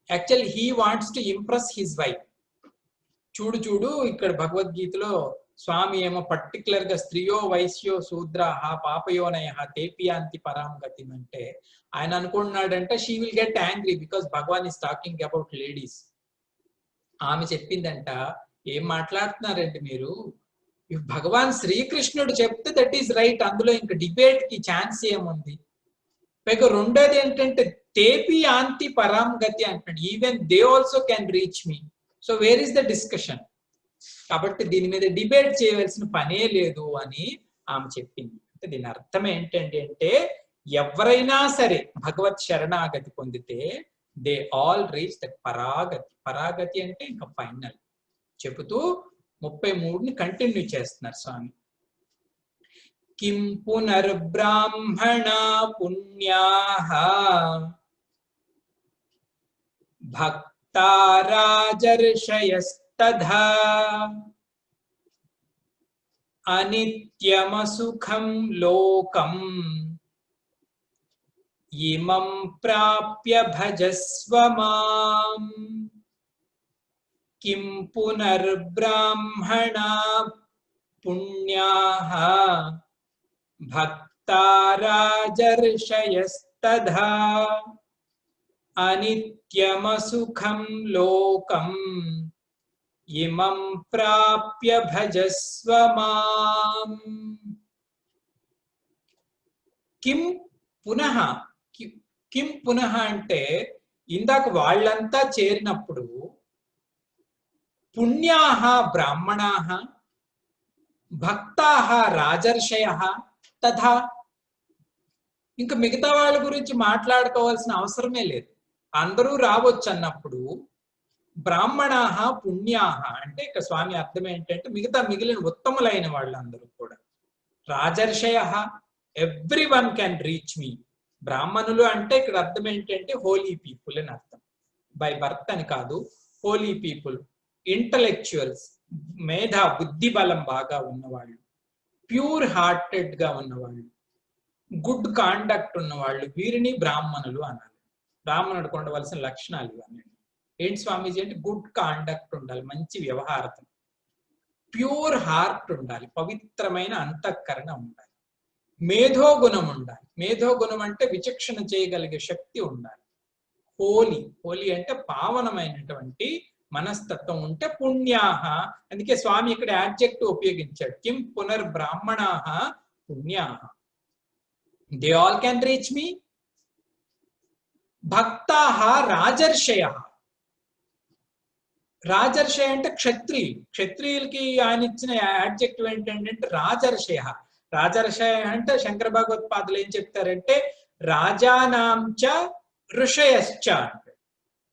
Actual he wants to impress his wife. చూడు ఇక్కడ భగవద్గీతలో స్వామి ఏమో పర్టికులర్ గా స్త్రియో వైశ్యో శూద్రాహ పాపయోనయ తేపియాంతి పరాం గతి అంటే ఆయన అనుకుంటున్నాడంటే she will get angry because Bhagwan is talking about ladies. ఆమె చెప్పిందంట, ఏం మాట్లాడుతున్నారండి మీరు? భగవాన్ శ్రీకృష్ణుడు చెప్తే దట్ ఈస్ రైట్, అందులో ఇంకా డిబేట్ కి ఛాన్స్ ఏముంది? పైగా రెండోది ఏంటంటే తేపి ఆంతి పరాం గతి అంటాడు. Even they also can reach me. So where is the discussion? కాబట్టి దీని మీద డిబేట్ చేయవలసిన పనే లేదు అని ఆమె చెప్పింది. అంటే దీని అర్థం ఏంటంటే అంటే ఎవరైనా సరే భగవత్ శరణాగతి పొందితే దే ఆల్ రీచ్ ద పరాగతి. పరాగతి అంటే ఇంకా ఫైనల్ చెబుతూ 33ని కంటిన్యూ చేస్తున్నారు స్వామి. కిం పునర్బ్రాహ్మణ పుణ్యాః భక్తా రాజర్షయస్తథా అనిత్యమసుఖం లోకం ఇమం ప్రాప్య భజస్వ మాం. కిం పునర్బ్రాహ్మణ పుణ్యాః భక్తా రాజర్షయస్తథా అనిత్యమసుఖం లోకం ఇమం ప్రాప్య భజస్వ మాం. కిం పునః, కిం పునః అంటే ఇందాక వాళ్ళంతా చేరినప్పుడు పుణ్యాః బ్రాహ్మణాః భక్తాః రాజర్షయః తథా. ఇంకా మిగతా వాళ్ళ గురించి మాట్లాడుకోవాల్సిన అవసరమే లేదు, అందరూ రావచ్చు అన్నప్పుడు బ్రాహ్మణాః పుణ్యాః అంటే ఇక స్వామి అర్థం ఏంటంటే మిగిలిన ఉత్తములైన వాళ్ళందరూ కూడా. రాజర్షయః every one can reach me. బ్రాహ్మణులు అంటే ఇక్కడ అర్థం ఏంటంటే హోలీ పీపుల్ అని అర్థం. బై బర్త్ అని కాదు, హోలీ పీపుల్, ఇంటలెక్చువల్స్, మేధా బుద్ధి బలం బాగా ఉన్నవాళ్ళు, ప్యూర్ హార్టెడ్ గా ఉన్నవాళ్ళు, గుడ్ కాండక్ట్ ఉన్నవాళ్ళు, వీరిని బ్రాహ్మణులు అనాలి. బ్రాహ్మణుడికి ఉండవలసిన లక్షణాలు ఇవన్నీ. ఏంటి స్వామీజీ అంటే గుడ్ కాండక్ట్ ఉండాలి, మంచి వ్యవహారతం, ప్యూర్ హార్ట్ ఉండాలి, పవిత్రమైన అంతఃకరణ ఉండాలి, మేధోగుణం ఉండాలి. మేధోగుణం అంటే విచక్షణ చేయగలిగే శక్తి ఉండాలి. హోలీ అంటే పావనమైనటువంటి మనస్తత్వం ఉంటే పుణ్యాః. అందుకే స్వామి ఇక్కడ యాడ్జెక్టివ్ ఉపయోగించాడు. కిం పునర్బ్రాహ్మణాః పుణ్యాః, they all can reach me. భక్తాః రాజర్షయః. రాజర్షయ అంటే క్షత్రియులు. క్షత్రియులకి ఆయన ఇచ్చిన యాడ్జెక్టివ్ ఏంటంటే రాజర్షయ. రాజర్షయ అంటే శంకర భగవత్పాదులు ఏం చెప్తారంటే రాజానాంచ ఋషయశ్చ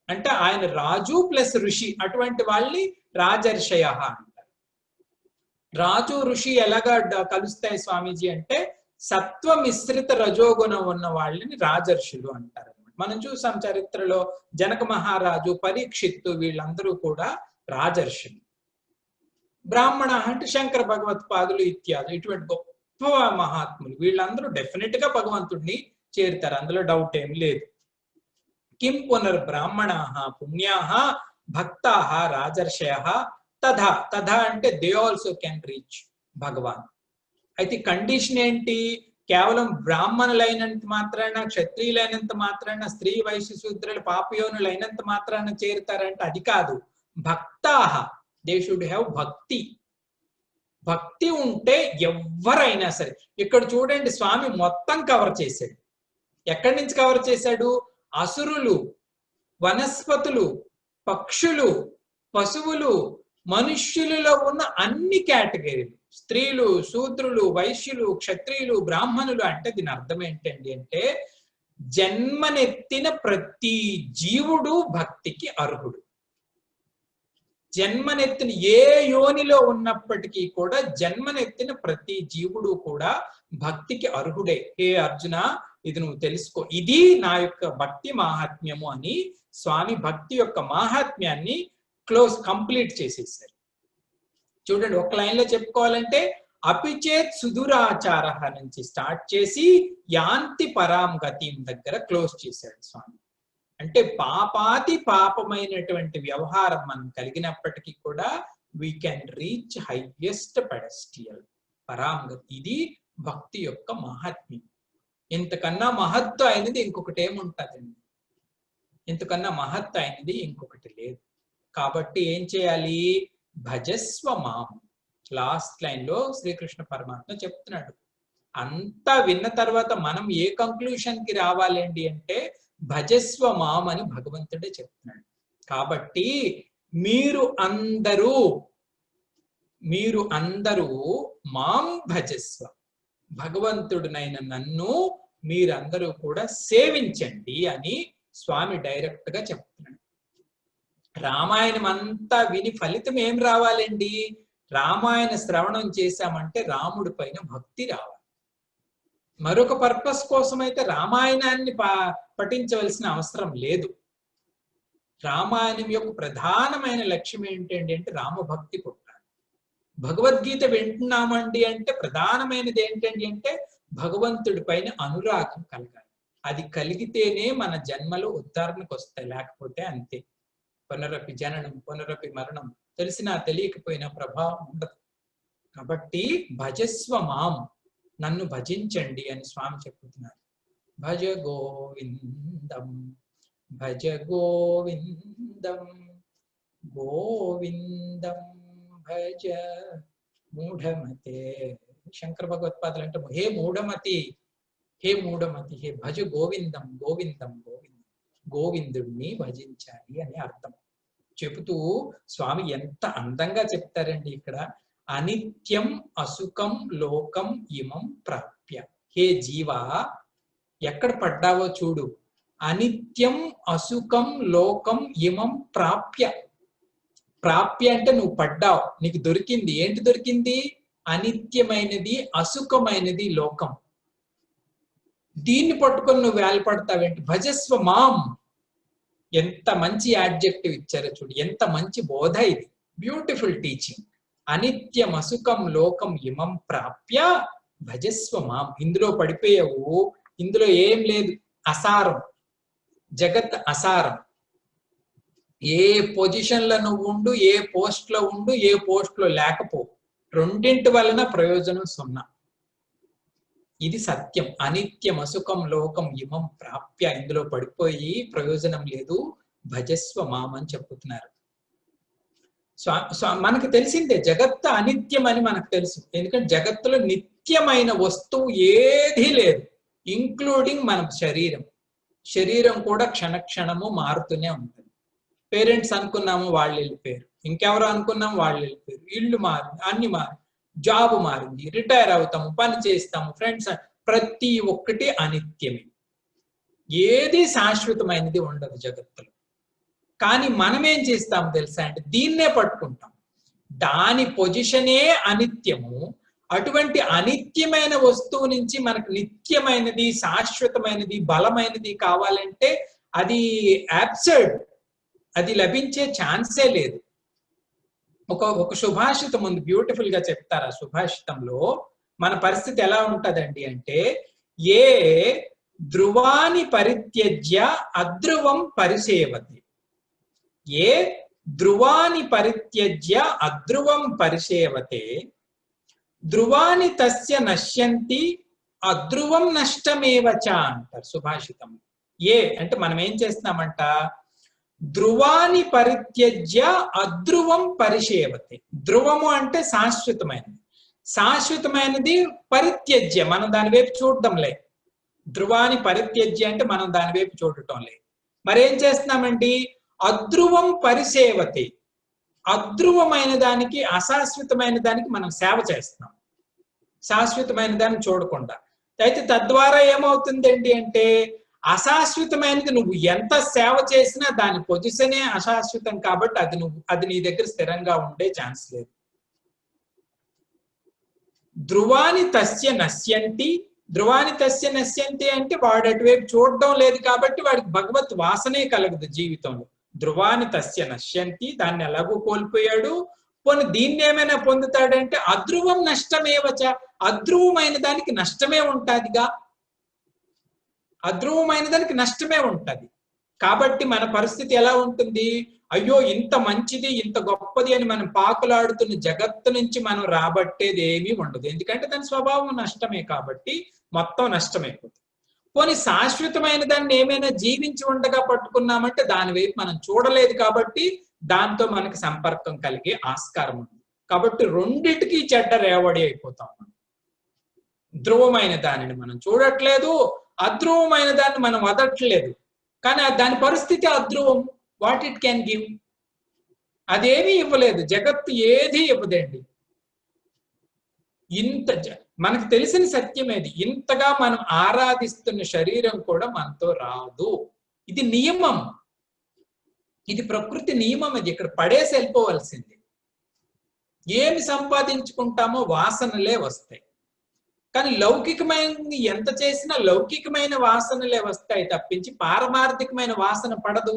అంటే ఆయన రాజు ప్లస్ ఋషి, అటువంటి వాళ్ళని రాజర్షయ అంటారు. రాజు ఋషి ఎలాగా కలుస్తాయి స్వామీజీ అంటే సత్వ మిశ్రిత రజోగుణం ఉన్న వాళ్ళని రాజర్షులు అంటారు. మనం చూసాం చరిత్రలో జనక మహారాజు, పరీక్షిత్తు, వీళ్ళందరూ కూడా రాజర్షులు. బ్రాహ్మణ అంటే శంకర భగవత్పాదులు ఇత్యాదులు, ఇటువంటి గొప్ప మహాత్ములు. వీళ్ళందరూ డెఫినెట్ గా భగవంతుడిని చేరుతారు, అందులో డౌట్ ఏం లేదు. కిం పునర్బ్రాహ్మణాః పుణ్యాః భక్తాః రాజర్షయః తథా. తథా అంటే దే ఆల్సో కెన్ రీచ్ భగవాన్. అయితే కండిషన్ ఏంటి? కేవలం బ్రాహ్మణులైనంత మాత్రాన, క్షత్రియులైనంత మాత్రాన, స్త్రీ వైశ్య శూద్రులు పాపయోనులైనంత మాత్రాన చేరుతారంటే అది కాదు. భక్తాః, దే షుడ్ హ్యావ్ భక్తి. భక్తి ఉంటే ఎవరైనా సరే. ఇక్కడ చూడండి, స్వామి మొత్తం కవర్ చేశాడు. ఎక్కడి నుంచి కవర్ చేశాడు? అసురులు, వనస్పతులు, పక్షులు, పశువులు, మనుష్యులలో ఉన్న అన్ని కేటగిరీలు, స్త్రీలు, శూద్రులు, వైశ్యులు, క్షత్రియులు, బ్రాహ్మణులు. అంటే దీని అర్థం ఏంటండి అంటే, జన్మనెత్తిన ప్రతి జీవుడు భక్తికి అర్హుడు. జన్మనెత్తిన ఏ యోనిలో ఉన్నప్పటికీ కూడా జన్మనెత్తిన ప్రతి జీవుడు కూడా భక్తికి అర్హుడే. హే అర్జున, ఇది నువ్వు తెలుసుకో, ఇది నా యొక్క భక్తి మాహాత్మ్యము అని స్వామి భక్తి యొక్క మాహాత్మ్యాన్ని కంప్లీట్ చేసేసారు. చూడండి, ఒక లైన్ లో చెప్పుకోవాలంటే, అపిచేత్ సుదురాచార నుంచి స్టార్ట్ చేసి యాంతి పరాం గతిం దగ్గర క్లోజ్ చేశాడు స్వామి. అంటే పాపాతి పాపమైనటువంటి వ్యవహారం మనం కలిగినప్పటికీ కూడా వీ కెన్ రీచ్ హైయెస్ట్ పెడస్టియల్ పరాం గతి. ఇది భక్తి యొక్క మహాత్మ్యం. ఇంతకన్నా మహత్తు అయినది ఇంకొకటి ఏముంటదండి? ఇంతకన్నా మహత్తు అయినది ఇంకొకటి లేదు. కాబట్టి ఏం చేయాలి? భజస్వ మాం. లాస్ట్ లైన్ లో శ్రీకృష్ణ పరమాత్మ చెప్తున్నాడు. అంతా విన్న తర్వాత మనం ఏ కంక్లూషన్ కి రావాలండి అంటే, భజస్వ మాం అని భగవంతుడే చెప్తున్నాడు. కాబట్టి మీరు అందరూ మాం భజస్వ, భగవంతుడినైన నన్ను మీరందరూ కూడా సేవించండి అని స్వామి డైరెక్ట్ గా చెప్తున్నాడు. రామాయణం అంతా విని ఫలితం ఏం రావాలండి? రామాయణ శ్రవణం చేశామంటే రాముడి పైన భక్తి రావాలి. మరొక పర్పస్ కోసం అయితే రామాయణాన్ని పఠించవలసిన అవసరం లేదు. రామాయణం యొక్క ప్రధానమైన లక్ష్యం ఏంటండి అంటే రామభక్తి పుట్టాలి. భగవద్గీత వింటున్నామండి అంటే ప్రధానమైనది ఏంటండి అంటే భగవంతుడి పైన అనురాగం కలగాలి. అది కలిగితేనే మన జన్మలు ఉద్ధరణకు వస్తాయి, లేకపోతే అంతే. పునరపి జననం పునరపి మరణం, తెలిసినా తెలియకపోయినా ప్రభావం ఉండదు. కాబట్టి భజస్వ మాం, నన్ను భజించండి అని స్వామి చెప్తున్నారు. భజ గోవిందం భజ గోవిందం గోవిందం భజ మూఢమతే. శంకర భగవత్పాదులు అంటే, హే మూఢమతి, హే మూఢమతి, హే భజ గోవిందం గోవిందం గోవిందం, గోవిందుడిని భజించాలి అని అర్థం చెబుతూ స్వామి ఎంత అందంగా చెప్తారండి ఇక్కడ. అనిత్యం అసుఖం లోకం ఇమం ప్రాప్య. హే జీవా, ఎక్కడ పడ్డావో చూడు. అనిత్యం అసుఖం లోకం ఇమం ప్రాప్య. ప్రాప్య అంటే నువ్వు పడ్డావు, నీకు దొరికింది. ఏంటి దొరికింది? అనిత్యమైనది అసుఖమైనది లోకం. దీన్ని పట్టుకొని నువ్వు వేలపడతావేంటి? భజస్వ మాం. ఎంత మంచి యాడ్జెక్టివ్ ఇచ్చారో చూడు, ఎంత మంచి బోధ ఇది. Beautiful teaching. అనిత్యం అసుఖం లోకం ఇమం ప్రాప్య భజస్వ మాం. ఇందులో పడిపోయావు, ఇందులో ఏం లేదు. అసారం, జగత్ అసారం. ఏ పొజిషన్ లో నువ్వు ఉండు, ఏ పోస్ట్ లో ఉండు, ఏ పోస్ట్ లో లేకపో, రెండింటి వలన ప్రయోజనం సున్నా. ఇది సత్యం. అనిత్యం అసుఖం లోకం ఇమం ప్రాప్య. ఇందులో పడిపోయి ప్రయోజనం లేదు. భజస్వ మాం అని చెప్పుతున్నారు. మనకు తెలిసిందే జగత్తు అనిత్యం అని మనకు తెలుసు. ఎందుకంటే జగత్తులో నిత్యమైన వస్తువు ఏదీ లేదు, ఇంక్లూడింగ్ మన శరీరం. శరీరం కూడా క్షణక్షణము మారుతూనే ఉంటుంది. పేరెంట్స్ అనుకున్నాము, వాళ్ళు వెళ్ళిపోయారు. ఇంకెవరో అనుకున్నాము, వాళ్ళు వెళ్ళిపోయారు. ఇల్లు మారింది, అన్ని మారింది, జాబ్ మారింది, రిటైర్ అవుతాము, పని చేస్తాము, ఫ్రెండ్స్, ప్రతి ఒక్కటి అనిత్యమే. ఏది శాశ్వతమైనది ఉండదు జగత్తులో. కానీ మనం ఏం చేస్తాం తెలుసా అంటే, దీన్నే పట్టుకుంటాం. దాని పొజిషనే అనిత్యము. అటువంటి అనిత్యమైన వస్తువు నుంచి మనకు నిత్యమైనది, శాశ్వతమైనది, బలమైనది కావాలంటే అది అబ్సర్డ్, అది లభించే ఛాన్సే లేదు. ఒక సుభాషితం ఉంది, బ్యూటిఫుల్ గా చెప్తారు. ఆ సుభాషితంలో మన పరిస్థితి ఎలా ఉంటదండి అంటే, ఏ ధ్రువాని పరిత్యజ్య అధ్రువం పరిసేవతి. ఏ ధ్రువాని పరిత్యజ్య అధ్రువం పరిసేవతే ధ్రువాని తస్య నశ్యంతి అధ్రువం నష్టమేవచ అంటారు సుభాషితం. ఏ అంటే మనం ఏం చేస్తున్నామంట, ధ్రువాని పరిత్యజ్య అధ్రువం పరిసేవతే. ధ్రువము అంటే శాశ్వతమైనది, శాశ్వతమైనది పరిత్యజ్య మనం దాని వైపు చూడటంలే. ధ్రువాని పరిత్యజ్య అంటే మనం దాని వైపు చూడటం లేదు. మరేం చేస్తున్నామండి, అధ్రువం పరిసేవతే. అధ్రువమైన దానికి, అశాశ్వతమైన దానికి మనం సేవ చేస్తున్నాం, శాశ్వతమైన దాన్ని చూడకుండా. అయితే తద్వారా ఏమవుతుందండి అంటే, అశాశ్వతమైనది నువ్వు ఎంత సేవ చేసినా దాని పొజిషనే అశాశ్వతం కాబట్టి అది నీ దగ్గర స్థిరంగా ఉండే ఛాన్స్ లేదు. ధ్రువాని తస్య నశ్యంతి. ధ్రువాని తస్య నశ్యంతి అంటే వాడు అటువైపు చూడడం లేదు కాబట్టి వాడికి భగవత్ వాసనే కలగదు జీవితంలో. ధ్రువాని తస్య నశ్యంతి, దాన్ని ఎలాగూ కోల్పోయాడు. పోనీ దీన్ని ఏమైనా పొందుతాడంటే అధ్రువం నష్టమేవచ. అధ్రువమైన దానికి నష్టమే ఉంటదిగా, అధ్రువమైన దానికి నష్టమే ఉంటది. కాబట్టి మన పరిస్థితి ఎలా ఉంటుంది, అయ్యో ఇంత మంచిది ఇంత గొప్పది అని మనం పాకులాడుతున్న జగత్తు నుంచి మనం రాబట్టేది ఏమీ ఉండదు. ఎందుకంటే దాని స్వభావం నష్టమే కాబట్టి మొత్తం నష్టమైపోతుంది. పోనీ శాశ్వతమైన దాన్ని ఏమైనా జీవించి ఉండగా పట్టుకున్నామంటే దాని వైపు మనం చూడలేదు కాబట్టి దాంతో మనకి సంపర్కం కలిగే ఆస్కారం ఉంది. కాబట్టి రెండిటికి చెడ్డ రేవడి అయిపోతాం. ధ్రువమైన దానిని మనం చూడట్లేదు, అధ్రువమైన దాన్ని మనం వదట్లేదు. కానీ దాని పరిస్థితి అధ్రువం. What it can give? అదేమీ ఇవ్వలేదు, జగత్తు ఏది ఇవ్వదండి. ఇంత మనకు తెలిసిన సత్యమేది, ఇంతగా మనం ఆరాధిస్తున్న శరీరం కూడా మనతో రాదు. ఇది నియమం, ఇది ప్రకృతి నియమం. ఇది ఇక్కడ పడేసి వెళ్ళిపోవలసింది. ఏమి సంపాదించుకుంటామో వాసనలే వస్తాయి. కానీ లౌకికమైన ఎంత చేసినా లౌకికమైన వాసనలే వస్తాయి తప్పించి పారమార్థికమైన వాసన పడదు.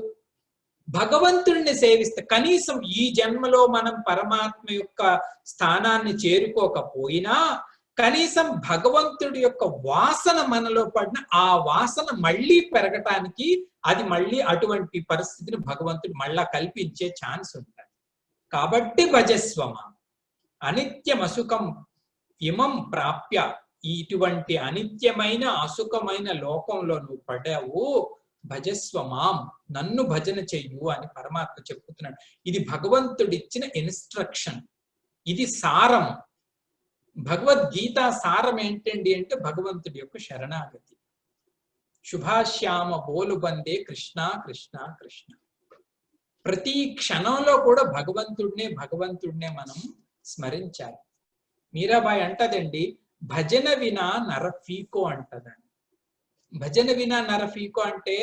భగవంతుడిని సేవిస్తే కనీసం ఈ జన్మలో మనం పరమాత్మ యొక్క స్థానాన్ని చేరుకోకపోయినా కనీసం భగవంతుడి యొక్క వాసన మనలో పడిన ఆ వాసన మళ్ళీ పెరగటానికి, అది మళ్ళీ అటువంటి పరిస్థితిని భగవంతుడు మళ్ళా కల్పించే ఛాన్స్ ఉంటుంది. కాబట్టి భజస్వమ అనిత్యం అసుఖం ఇమం ప్రాప్య. ఇటువంటి అనిత్యమైన అసుఖమైన లోకంలో నువ్వు పడావు, భజస్వమాం, నన్ను భజన చెయ్యు అని పరమాత్మ చెప్పుతున్నాడు. ఇది భగవంతుడిచ్చిన ఇన్స్ట్రక్షన్, ఇది సారం. భగవద్గీత సారం ఏంటండి అంటే భగవంతుడి యొక్క శరణాగతి. శుభాశ్యామ బోలు బందే కృష్ణ కృష్ణ కృష్ణ. ప్రతి క్షణంలో కూడా భగవంతుడినే మనం స్మరించాలి. మీరాబాయి అంటదండి, భజన వినా నరఫీకో అంటదండి. భజన వినా నరఫీకో అంటే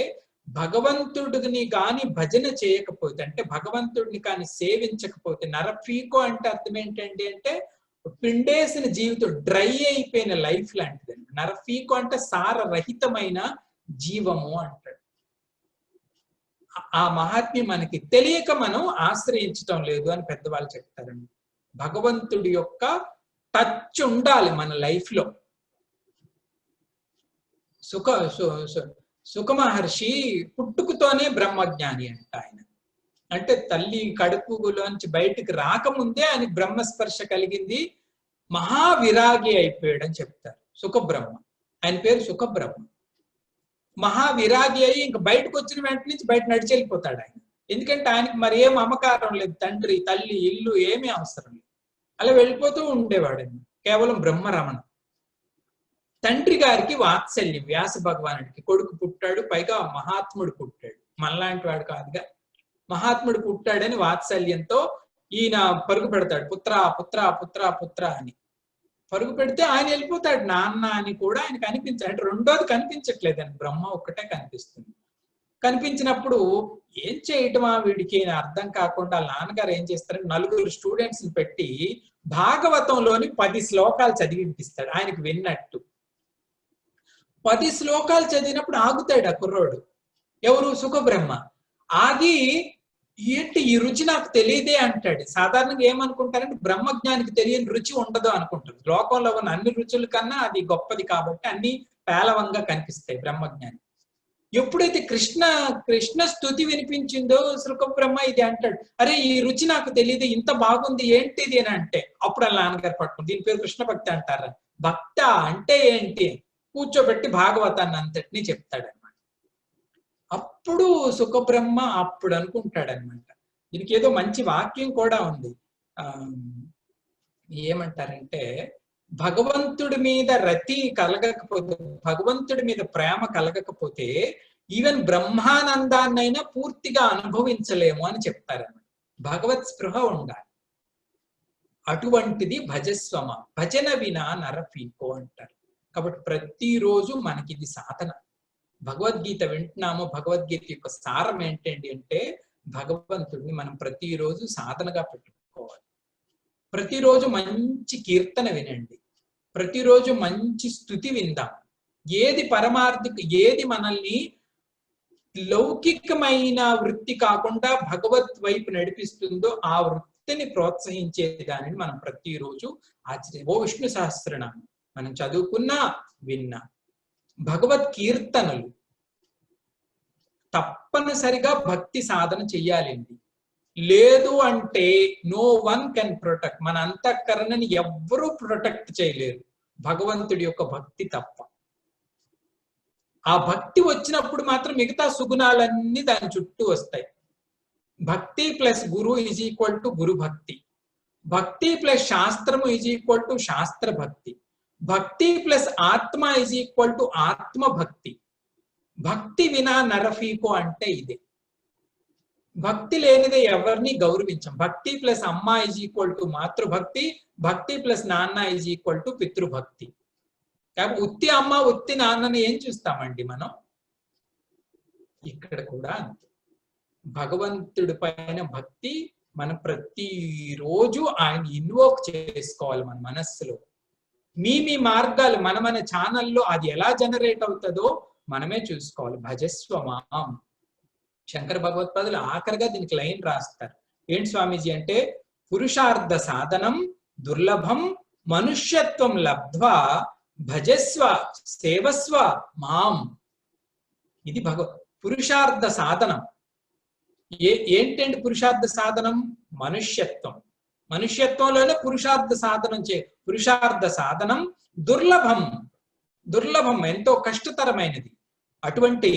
భగవంతుడిని కాని భజన చేయకపోతే, అంటే భగవంతుడిని కాని సేవించకపోతే, నరఫీకో అంటే అర్థం ఏంటండి అంటే పిండేసిన జీవితం, డ్రై అయిపోయిన లైఫ్ లాంటిదండి. నరఫీకో అంటే సారరహితమైన జీవము అంటాడు. ఆ మహాత్మ్యం మనకి తెలియక మనం ఆశ్రయించటం లేదు అని పెద్దవాళ్ళు చెప్తారండి. భగవంతుడి యొక్క టచ్ ఉండాలి మన లైఫ్ లో. సుఖ మహర్షి పుట్టుకతోనే బ్రహ్మజ్ఞాని అంట ఆయన. అంటే తల్లి కడుపులోంచి బయటికి రాకముందే ఆయన బ్రహ్మస్పర్శ కలిగింది, మహావిరాగి అయిపోయాడు అని చెప్తారు. సుఖబ్రహ్మ, ఆయన పేరు సుఖబ్రహ్మ. మహావిరాగి అయ్యి ఇంకా బయటకు వచ్చిన వెంటనే నుంచి బయట నడిచి వెళ్ళిపోతాడు ఆయన. ఎందుకంటే ఆయనకి మరి ఏం అమకారం లేదు, తండ్రి తల్లి ఇల్లు ఏమీ అవసరం లేదు, అలా వెళ్ళిపోతూ ఉండేవాడు. కేవలం బ్రహ్మరమణ. తండ్రి గారికి వాత్సల్యం, వ్యాస భగవానుడికి కొడుకు పుట్టాడు, పైగా మహాత్ముడు పుట్టాడు, మనలాంటి వాడు కాదుగా, మహాత్ముడు పుట్టాడని వాత్సల్యంతో ఈయన పరుగు పెడతాడు, పుత్ర పుత్ర పుత్ర పుత్ర అని పరుగు పెడితే ఆయన వెళ్ళిపోతాడు నాన్న అని కూడా ఆయన కనిపించాడు. అంటే రెండోది కనిపించట్లేదని, బ్రహ్మ ఒక్కటే కనిపిస్తుంది. కనిపించినప్పుడు ఏం చేయటమా వీడికి అర్థం కాకుండా నాన్నగారు ఏం చేస్తారంటే 4 స్టూడెంట్స్ ని పెట్టి భాగవతంలోని 10 శ్లోకాలు చదివిపిస్తాడు ఆయనకు విన్నట్టు. 10 శ్లోకాలు చదివినప్పుడు ఆగుతాడు ఆ కుర్రోడు. ఎవరు? సుఖబ్రహ్మ. ఆగి ఏంటి ఈ రుచి నాకు తెలియదే అంటాడు. సాధారణంగా ఏమనుకుంటారంటే బ్రహ్మజ్ఞానికి తెలియని రుచి ఉండదు అనుకుంటారు. లోకంలో ఉన్న అన్ని రుచుల కన్నా అది గొప్పది కాబట్టి అన్ని పేలవంగా కనిపిస్తాయి బ్రహ్మజ్ఞాని. ఎప్పుడైతే కృష్ణ స్తుతి వినిపించిందో శృకబ్రహ్మ ఇది అంటాడు, అరే ఈ రుచి నాకు తెలియదు, ఇంత బాగుంది ఏంటిది అని అంటే, అప్పుడు అలా నాన్నగారు పట్టుకుని దీని పేరు కృష్ణ భక్తి అంటారా? భక్త అంటే ఏంటి కూర్చోబెట్టి భాగవతాన్ని అంతటినీ చెప్తాడనమాట. అప్పుడు సుఖబ్రహ్మ అప్పుడు అనుకుంటాడనమాట. దీనికి ఏదో మంచి వాక్యం కూడా ఉంది. ఏమంటారంటే, భగవంతుడి మీద రతి కలగకపోతే, భగవంతుడి మీద ప్రేమ కలగకపోతే ఈవెన్ బ్రహ్మానందాన్నైనా పూర్తిగా అనుభవించలేము అని చెప్తారన్నమాట. భగవత్ స్పృహ ఉండాలి. అటువంటిది భజస్వమ, భజన వినా నరఫీకో అంటారు. కాబట్టి ప్రతిరోజు మనకి ఇది సాధన. భగవద్గీత వింటున్నాము, భగవద్గీత యొక్క సారం ఏంటండి అంటే, భగవంతుడిని మనం ప్రతిరోజు సాధనగా పెట్టుకోవాలి. ప్రతిరోజు మంచి కీర్తన వినండి, ప్రతిరోజు మంచి స్తుతి విందాం. ఏది పరమార్థిక, ఏది మనల్ని లౌకికమైన వృత్తి కాకుండా భగవత్ వైపు నడిపిస్తుందో ఆ వృత్తిని ప్రోత్సహించే దానిని మనం ప్రతిరోజు ఓ విష్ణు సహస్రనామం మనం చదువుకున్నా విన్నా, భగవత్ కీర్తనలు తప్పనిసరిగా భక్తి సాధన చెయ్యాలండి. లేదు అంటే నో వన్ కెన్ ప్రొటెక్ట్, మన అంతఃకరణని ఎవ్వరూ ప్రొటెక్ట్ చేయలేరు భగవంతుడి యొక్క భక్తి తప్ప. ఆ భక్తి వచ్చినప్పుడు మాత్రం మిగతా సుగుణాలన్నీ దాని చుట్టూ వస్తాయి. Bhakti plus guru is equal to guru bhakti, bhakti plus శాస్త్రము ఈజ్ ఈక్వల్ టు శాస్త్ర భక్తి, భక్తి ప్లస్ ఆత్మ ఈజ్ ఈక్వల్ టు ఆత్మ భక్తి. భక్తి వినా నరఫీకో అంటే ఇదే. భక్తి లేనిదే ఎవరిని గౌరవించం. భక్తి ప్లస్ అమ్మ ఈజ్ ఈక్వల్ టు మాతృభక్తి, భక్తి ప్లస్ నాన్న ఈజ్ ఈక్వల్ టు పితృభక్తి. కాబట్టి ఉత్తి అమ్మ ఉత్తి నాన్నని ఏం చూస్తామండి మనం? ఇక్కడ కూడా భగవంతుడి పైన భక్తి మనం ప్రతిరోజు ఆయన ఇన్వోక్ చేసుకోవాలి మన మనస్సులో. మీ మార్గాలు మన ఛానల్లో అది ఎలా జనరేట్ అవుతుందో మనమే చూసుకోవాలి. భజస్వమాం. శంకర భగవత్పాదులు ఆఖరిగా దీనికి లైన్ రాస్తారు. ఏంటి స్వామీజీ అంటే, పురుషార్థ సాధనం దుర్లభం మనుష్యత్వం లబ్ధ్వా భజస్వ సేవస్వ మాం. ఇది పురుషార్థ సాధనం. ఏంటండి పురుషార్థ సాధనం? మనుష్యత్వం. మనుష్యత్వంలోనే పురుషార్థ సాధనం పురుషార్థ సాధనం దుర్లభం. దుర్లభం, ఎంతో కష్టతరమైనది. అటువంటి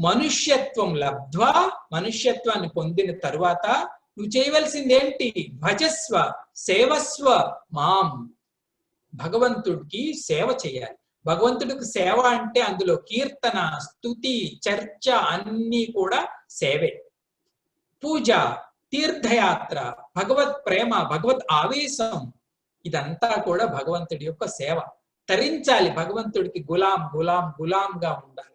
మనుష్యత్వం లబ్ధ్వా, మనుష్యత్వాన్ని పొందిన తరువాత నువ్వు చేయవలసింది ఏంటి? భజస్వ సేవస్వ మాం. భగవంతుడికి సేవ చేయాలి. భగవంతుడికి సేవ అంటే అందులో కీర్తన, స్తుతి, చర్చ అన్నీ కూడా సేవే. పూజ, తీర్థయాత్ర, భగవత్ ప్రేమ, భగవత్ ఆవేశం, ఇదంతా కూడా భగవంతుడి యొక్క సేవ. తరించాలి, భగవంతుడికి గులాం గులాం గులాంగా ఉండాలి.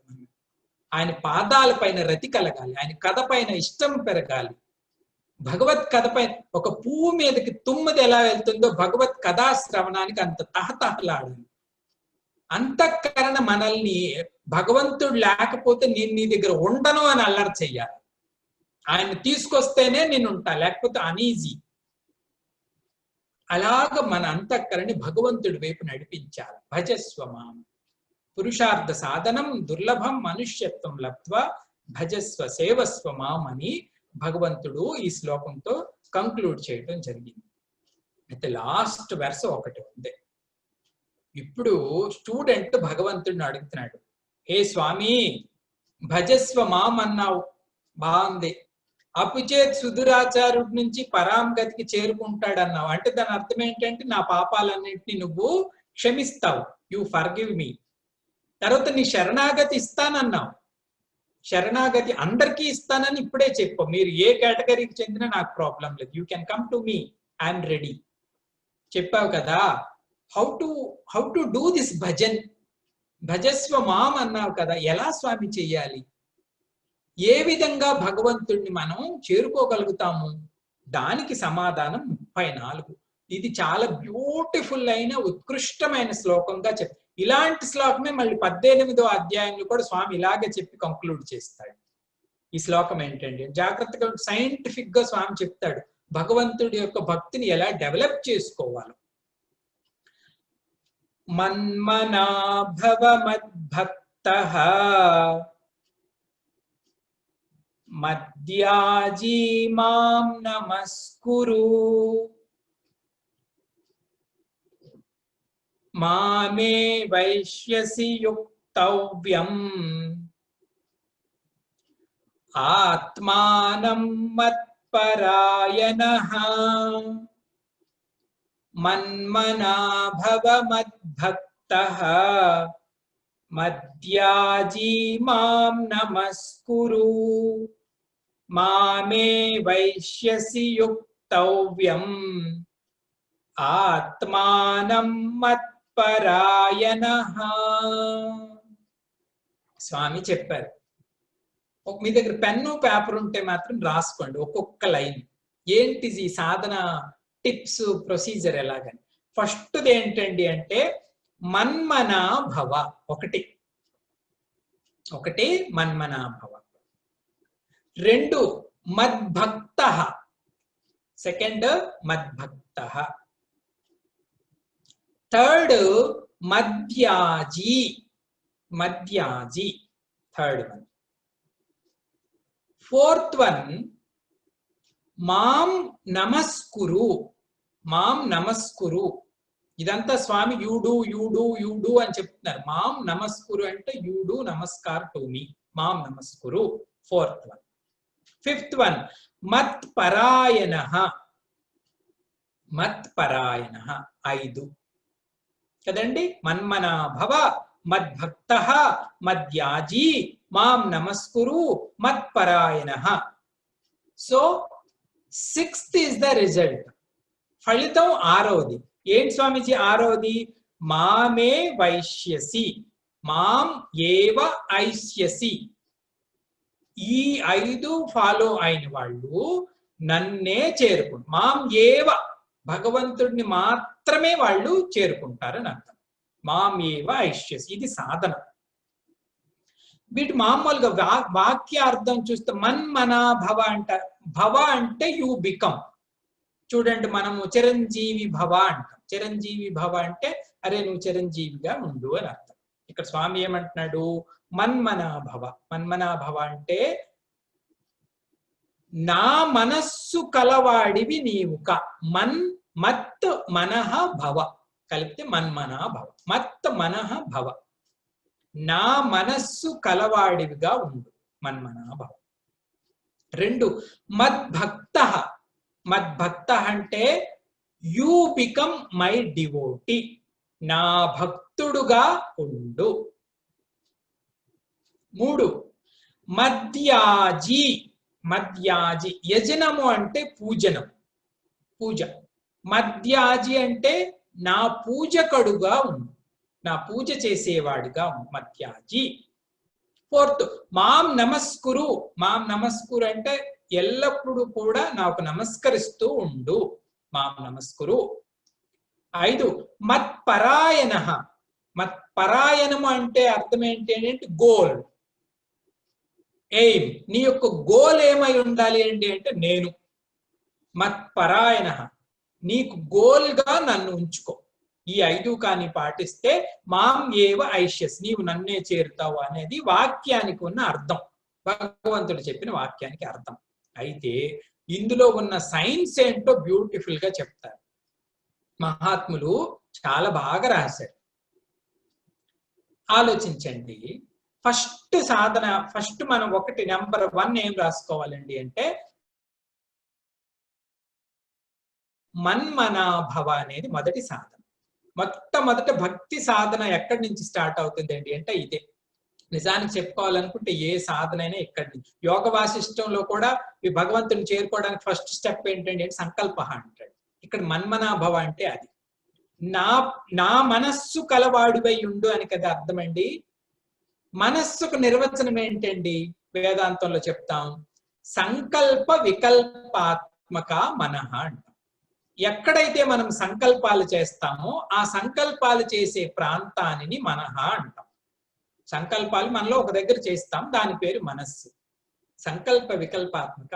ఆయన పాదాల పైన రతి కలగాలి, ఆయన కథ పైన ఇష్టం పెరగాలి. భగవత్ కథ పైన ఒక పువ్వు మీదకి తుమ్మది ఎలా వెళ్తుందో భగవత్ కథా శ్రవణానికి అంత తహతహలాడాలి. అంతఃకరణ మనల్ని భగవంతుడు లేకపోతే నేను నీ దగ్గర ఉండను అని అల్లరి చెయ్యాలి. ఆయన తీసుకొస్తేనే నేను ఉంటా, లేకపోతే అనీజీ. అలాగ మన అంతఃకరణని భగవంతుడి వైపు నడిపించాలి. భజస్వమాం. పురుషార్థ సాధనం దుర్లభం మనుష్యత్వం లబ్ధ్వా భజస్వ సేవస్వమాం అని భగవంతుడు ఈ శ్లోకంతో కంక్లూడ్ చేయడం జరిగింది. అయితే లాస్ట్ వెర్స్ ఒకటి ఉంది. ఇప్పుడు స్టూడెంట్ భగవంతుడిని అడుగుతున్నాడు, హే స్వామి భజస్వమాం అన్నావు, బాగుంది. అపిచేత్ సుదురాచారుడి నుంచి పరాంగతికి చేరుకుంటాడు అన్నావు. అంటే దాని అర్థం ఏంటంటే నా పాపాలన్నింటినీ నువ్వు క్షమిస్తావు, యు ఫర్గివ్ మీ. తర్వాత నీ శరణాగతి ఇస్తానన్నావు. శరణాగతి అందరికీ ఇస్తానని ఇప్పుడే చెప్పు. మీరు ఏ కేటగిరీకి చెందినా నాకు ప్రాబ్లం లేదు, you can come to me, I'm ready చెప్పావు కదా. How to do this bhajan, భజస్వ మాం అన్నావు కదా, ఎలా స్వామి చెయ్యాలి? ఏ విధంగా భగవంతుడిని మనం చేరుకోగలుగుతాము? దానికి సమాధానం 34. ఇది చాలా బ్యూటిఫుల్ అయిన ఉత్కృష్టమైన శ్లోకంగా ఇలాంటి శ్లోకమే మళ్ళీ 18వ అధ్యాయంలో కూడా స్వామి ఇలాగే చెప్పి కంక్లూడ్ చేస్తాడు. ఈ శ్లోకం ఏంటండి, జాగ్రత్తగా సైంటిఫిక్ గా స్వామి చెప్తాడు భగవంతుడి యొక్క భక్తిని ఎలా డెవలప్ చేసుకోవాలి. మన్మనా భవ మద్భక్తః మద్యాజీ మాం నమస్కురు మామే వైష్యసి యుక్తవ్యం ఆత్మానం మత్పరాయణః మన్మనా భవ మద్భక్తః మద్యాజీ మాం నమస్కురు మామే వైష్యసి యుక్తవ్యం ఆత్మానం మత్పరాయణః. స్వామి చెప్పారు. మీ దగ్గర పెన్ను పేపర్ ఉంటే మాత్రం రాసుకోండి ఒక్కొక్క లైన్. ఏంటిది ఈ సాధన టిప్స్ ప్రొసీజర్ ఎలాగని. ఫస్ట్ ఏంటండి అంటే మన్మనా భవ, ఒకటి మన్మనా భవ. 2 మద్భక్తః, సెకండ్ మద్భక్తః. 3rd మద్యాజీ, థర్డ్ వన్. 4th వన్ మాం నమస్కురు. ఇదంతా స్వామి యూడు అని చెప్తున్నారు. మాం నమస్కురు అంటే యూడు నమస్కార్ టు మీ, మాం నమస్కురు. 4th one. 5th వన్ మత్పరాయణః, 5 కదండి. మన్మనా భవ మద్భక్తః మద్యాజీ మాం నమస్కురు మత్పరాయణః. So 6th is the result. ఫలితం 6వది. ఏంటి స్వామీజీ 6వది? మామే వైష్యసి, మాం ఏవ ఐష్యసి. ఈ 5 ఫాలో అయిన వాళ్ళు నన్నే చేరుకుంటారు. మాం ఏవ, భగవంతుడిని మాత్రమే వాళ్ళు చేరుకుంటారని అర్థం. మాం ఏవ ఐష్యసి, ఇది సాధన. వీటి మామూలుగా వాక్య అర్థం చూస్తే మన్మనా భవ అంటారు. భవ అంటే యు బికమ్. చూడండి, మనము చిరంజీవి భవ అంటాం. చిరంజీవి భవ అంటే అరే నువ్వు చిరంజీవిగా ఉండు అని అర్థం. ఇక్కడ స్వామి ఏమంటున్నాడు? మన్మనా భవ. మన్మనా భవ అంటే నా మనస్సు కలవాడివి నీవుక. మత్ మనః భవ కలిపితే మన్మనా భవ. మత్ మనః భవ, నా మనస్సు కలవాడివిగా ఉండు, మన్మనా భవ. 2 మద్భక్తః. మద్భక్తః అంటే యు బికమ్ మై డివోటీ, నా భక్తుడుగా ఉండు. 3 మద్యాజీ. యజనము అంటే పూజనం, పూజ. మద్యాజీ అంటే నా పూజకుడుగా ఉండు, నా పూజ చేసేవాడిగా ఉండు, మద్యాజీ. 4th మాం నమస్కురు. మాం నమస్కురు అంటే ఎల్లప్పుడూ కూడా నాకు నమస్కరిస్తూ ఉండు, మాం నమస్కురు. 5 మత్పరాయణః. మత్పరాయణము అంటే అర్థం ఏంటి అంటే గోల్, ఎయిమ్. నీ యొక్క గోల్ ఏమై ఉండాలి ఏంటి అంటే నేను. మత్పరాయణః, నీకు గోల్ గా నన్ను ఉంచుకో. ఈ 5 కానీ పాటిస్తే మాం ఏవ ఐష్యస్, నీవు నన్నే చేరుతావు అనేది వాక్యానికి ఉన్న అర్థం, భగవంతుడు చెప్పిన వాక్యానికి అర్థం. అయితే ఇందులో ఉన్న సైన్స్ ఏంటో బ్యూటిఫుల్ గా చెప్తారు మహాత్ములు, చాలా బాగా రాశారు. ఆలోచించండి. ఫస్ట్ సాధన, ఫస్ట్ మనం నెంబర్ 1 ఏం రాసుకోవాలండి అంటే మన్మనా భవ అనేది మొదటి సాధన. మొట్టమొదట భక్తి సాధన ఎక్కడి నుంచి స్టార్ట్ అవుతుందండి అంటే ఇదే. నిజానికి చెప్పుకోవాలనుకుంటే ఏ సాధన అయినా ఇక్కడి నుంచి. యోగ వాసిష్టంలో కూడా ఈ భగవంతుని చేరుకోవడానికి ఫస్ట్ స్టెప్ ఏంటండి అంటే సంకల్ప అంటాడు. ఇక్కడ మన్మనా భవ అంటే అది. నా మనస్సు కలవాడివై ఉండు అని కదా అర్థమండి. మనస్సుకు నిర్వచనం ఏంటండి? వేదాంతంలో చెప్తాం, సంకల్ప వికల్పాత్మక మనః అంటాం. ఎక్కడైతే మనం సంకల్పాలు చేస్తామో ఆ సంకల్పాలు చేసే ప్రాంతాన్ని మనః అంటాం. సంకల్పాలు మనలో ఒక దగ్గర చేస్తాం, దాని పేరు మనస్సు. సంకల్ప వికల్పాత్మక.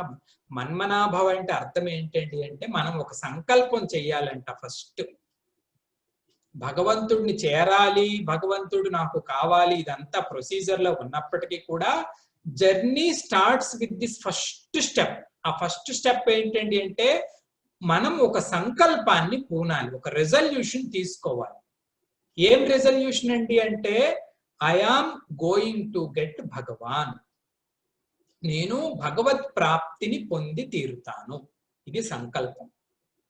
మన్మనాభవ అంటే అర్థం ఏంటండి అంటే మనం ఒక సంకల్పం చెయ్యాలంట. ఫస్ట్ భగవంతుడిని చేరాలి, భగవంతుడు నాకు కావాలి, ఇదంతా ప్రొసీజర్ లో ఉన్నప్పటికీ కూడా journey starts with this first step. ఆ ఫస్ట్ స్టెప్ ఏంటండి అంటే మనం ఒక సంకల్పాన్ని పూనాలి, ఒక రెజల్యూషన్ తీసుకోవాలి. ఏం రెజల్యూషన్ అండి అంటే I am going to get Bhagwan, నేను భగవత్ ప్రాప్తిని పొంది తీరుతాను. ఇది సంకల్పం.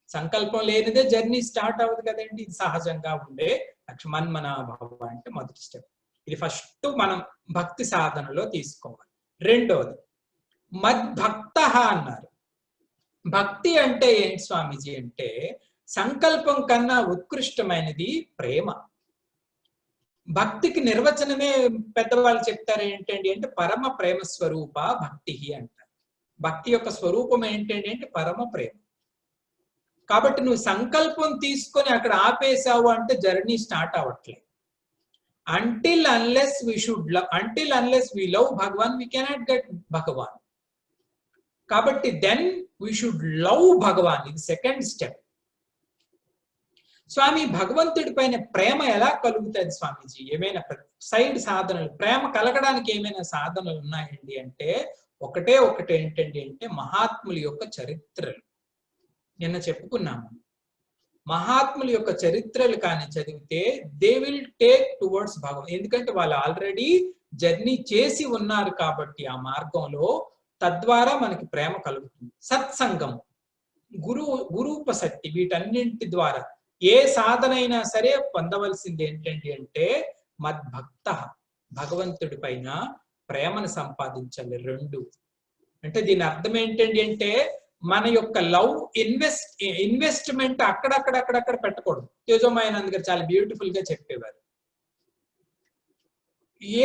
సంకల్పం లేనిదే జర్నీ స్టార్ట్ అవ్వదు కదండి. ఇది సహజంగా ఉండే లక్ష్మణ్మనాభవ అంటే మొదటి స్టెప్. ఇది ఫస్ట్ మనం భక్తి సాధనలో తీసుకోవాలి. రెండోది మద్భక్త అన్నారు. భక్తి అంటే ఏంటి స్వామీజీ అంటే సంకల్పం కన్నా ఉత్కృష్టమైనది ప్రేమ. భక్తికి నిర్వచనమే పెద్దవాళ్ళు చెప్తారు ఏంటండి అంటే పరమ ప్రేమ స్వరూప భక్తి అంటారు. భక్తి యొక్క స్వరూపం ఏంటండి అంటే పరమ ప్రేమ. కాబట్టి నువ్వు సంకల్పం తీసుకొని అక్కడ ఆపేసావు అంటే జర్నీ స్టార్ట్ అవ్వట్లేదు. Until unless we should love, until unless we love Bhagwan we cannot get Bhagwan. కాబట్టి then we should love Bhagwan. ఇది సెకండ్ స్టెప్. స్వామి భగవంతుడి పైన ప్రేమ ఎలా కలుగుతుంది స్వామీజీ? ఏమైనా సైడ్ సాధనలు, ప్రేమ కలగడానికి ఏమైనా సాధనలు ఉన్నాయండి అంటే ఒకటే ఏంటండి అంటే మహాత్ముల యొక్క చరిత్రలు. నిన్న చెప్పుకున్నాము, మహాత్ముల యొక్క చరిత్రలు కానీ చదివితే దే విల్ టేక్ టువర్డ్స్ భగవాన్. ఎందుకంటే వాళ్ళు ఆల్రెడీ జర్నీ చేసి ఉన్నారు కాబట్టి ఆ మార్గంలో, తద్వారా మనకి ప్రేమ కలుగుతుంది. సత్సంగం, గురూపసక్తి, వీటన్నింటి ద్వారా ఏ సాధన అయినా సరే పొందవలసింది ఏంటండి అంటే మద్భక్త, భగవంతుడి పైన ప్రేమను సంపాదించాలి. రెండు అంటే దీని అర్థం ఏంటండి అంటే మన యొక్క లవ్ ఇన్వెస్ట్మెంట్ అక్కడక్కడ పెట్టకూడదు. తేజోమయానంద్ గారు చాలా బ్యూటిఫుల్ గా చెప్పేవారు.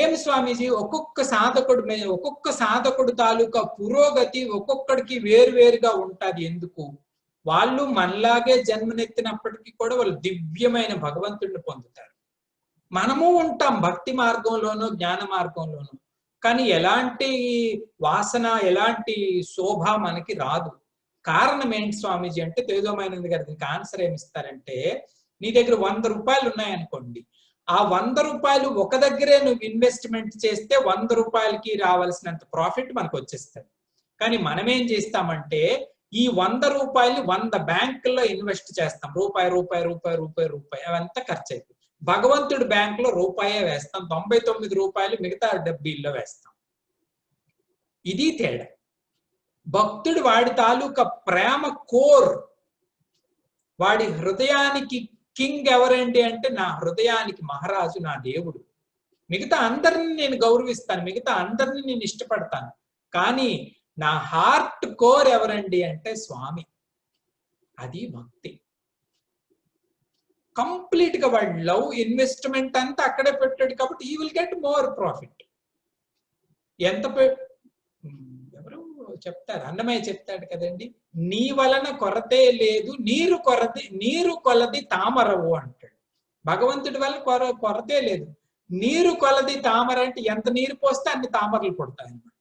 ఏం స్వామీజీ ఒక్కొక్క సాధకుడు తాలూకా పురోగతి ఒక్కొక్కడికి వేరువేరుగా ఉంటది. ఎందుకు? వాళ్ళు మనలాగే జన్మనెత్తినప్పటికీ కూడా వాళ్ళు దివ్యమైన భగవంతుడిని పొందుతారు. మనము ఉంటాం భక్తి మార్గంలోనూ జ్ఞాన మార్గంలోనూ, కానీ ఎలాంటి వాసన ఎలాంటి శోభ మనకి రాదు. కారణం ఏంటి స్వామీజీ అంటే తేజోమయానంద గారు దీనికి ఆన్సర్ ఏమిస్తారంటే నీ దగ్గర 100 రూపాయలు ఉన్నాయనుకోండి, ఆ 100 రూపాయలు ఒక దగ్గరే నువ్వు ఇన్వెస్ట్మెంట్ చేస్తే 100 రూపాయలకి రావాల్సినంత ప్రాఫిట్ మనకు వచ్చేస్తుంది. కానీ మనం ఏం చేస్తామంటే ఈ 100 రూపాయలు 100 బ్యాంకుల్లో ఇన్వెస్ట్ చేస్తాం. రూపాయి అవంతా ఖర్చు అయిపోయి భగవంతుడి బ్యాంకులో రూపాయే వేస్తాం, 99 రూపాయలు మిగతా డబ్బీల్లో వేస్తాం. ఇది తేడా. భక్తుడు వాడి తాలూకా ప్రేమ కోర్, వాడి హృదయానికి కింగ్ ఎవరండి అంటే నా హృదయానికి మహారాజు నా దేవుడు. మిగతా అందరిని నేను గౌరవిస్తాను, మిగతా అందరిని నేను ఇష్టపడతాను, కానీ నా హార్ట్ కోర్ ఎవరండి అంటే స్వామి. అది భక్తి. కంప్లీట్ గా వాడు లవ్ ఇన్వెస్ట్మెంట్ అంతా అక్కడే పెట్టాడు కాబట్టి ఈ విల్ గెట్ మోర్ ప్రాఫిట్. ఎంత ఎవరు చెప్తారు, అన్నమయ్య చెప్తాడు కదండి, నీ వలన కొరతే లేదు నీరు కొలది తామరవు అంటాడు. భగవంతుడి వల్ల కొరతే లేదు, నీరు కొలది తామర అంటే ఎంత నీరు పోస్తే అన్ని తామరలు పుడతాయి అన్నమాట.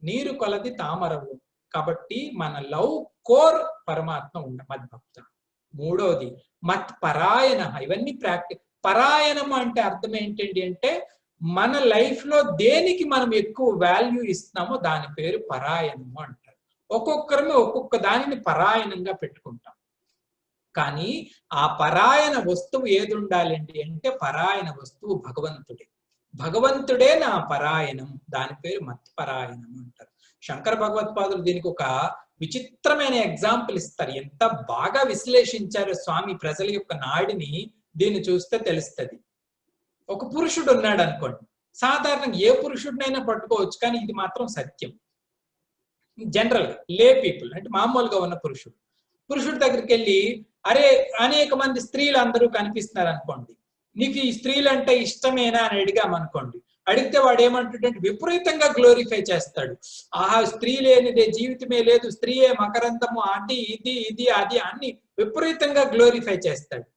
నీరు కొలది తామరవు. కాబట్టి మన లవ్ కోర్ పరమాత్మ మద్భక్త. మూడోది మత్పరాయణ. ఇవన్నీ ప్రాక్టిస్. పరాయణం అంటే అర్థం ఏంటండి అంటే మన లైఫ్ లో దేనికి మనం ఎక్కువ వాల్యూ ఇస్తున్నామో దాని పేరు పరాయణము అంటారు. ఒక్కొక్కరమే ఒక్కొక్క దానిని పరాయణంగా పెట్టుకుంటాం. కానీ ఆ పరాయణ వస్తువు ఏది ఉండాలండి అంటే పరాయణ వస్తువు భగవంతుడే నా పరాయణం. దాని పేరు మత్పరాయణం అంటారు. శంకర భగవత్పాదులు దీనికి ఒక విచిత్రమైన ఎగ్జాంపుల్ ఇస్తారు. ఎంత బాగా విశ్లేషించారు స్వామి ప్రజల యొక్క నాడిని దీన్ని చూస్తే తెలుస్తుంది. ఒక పురుషుడు ఉన్నాడు అనుకోండి, సాధారణంగా ఏ పురుషుడినైనా పట్టుకోవచ్చు, కానీ ఇది మాత్రం సత్యం. జనరల్ గా లే పీపుల్ అంటే మామూలుగా ఉన్న పురుషుడి దగ్గరికి వెళ్ళి అరే అనేక మంది స్త్రీలు అందరూ కనిపిస్తున్నారు అనుకోండి, నీకు ఈ స్త్రీలు అంటే ఇష్టమేనా అని అడిగామనుకోండి, అడిగితే వాడు ఏమంటుంటే విపరీతంగా గ్లోరిఫై చేస్తాడు. ఆహా స్త్రీ లేనిదే జీవితమే లేదు, స్త్రీయే మకరందము, అది ఇది అది అన్ని విపరీతంగా గ్లోరిఫై చేస్తాడు.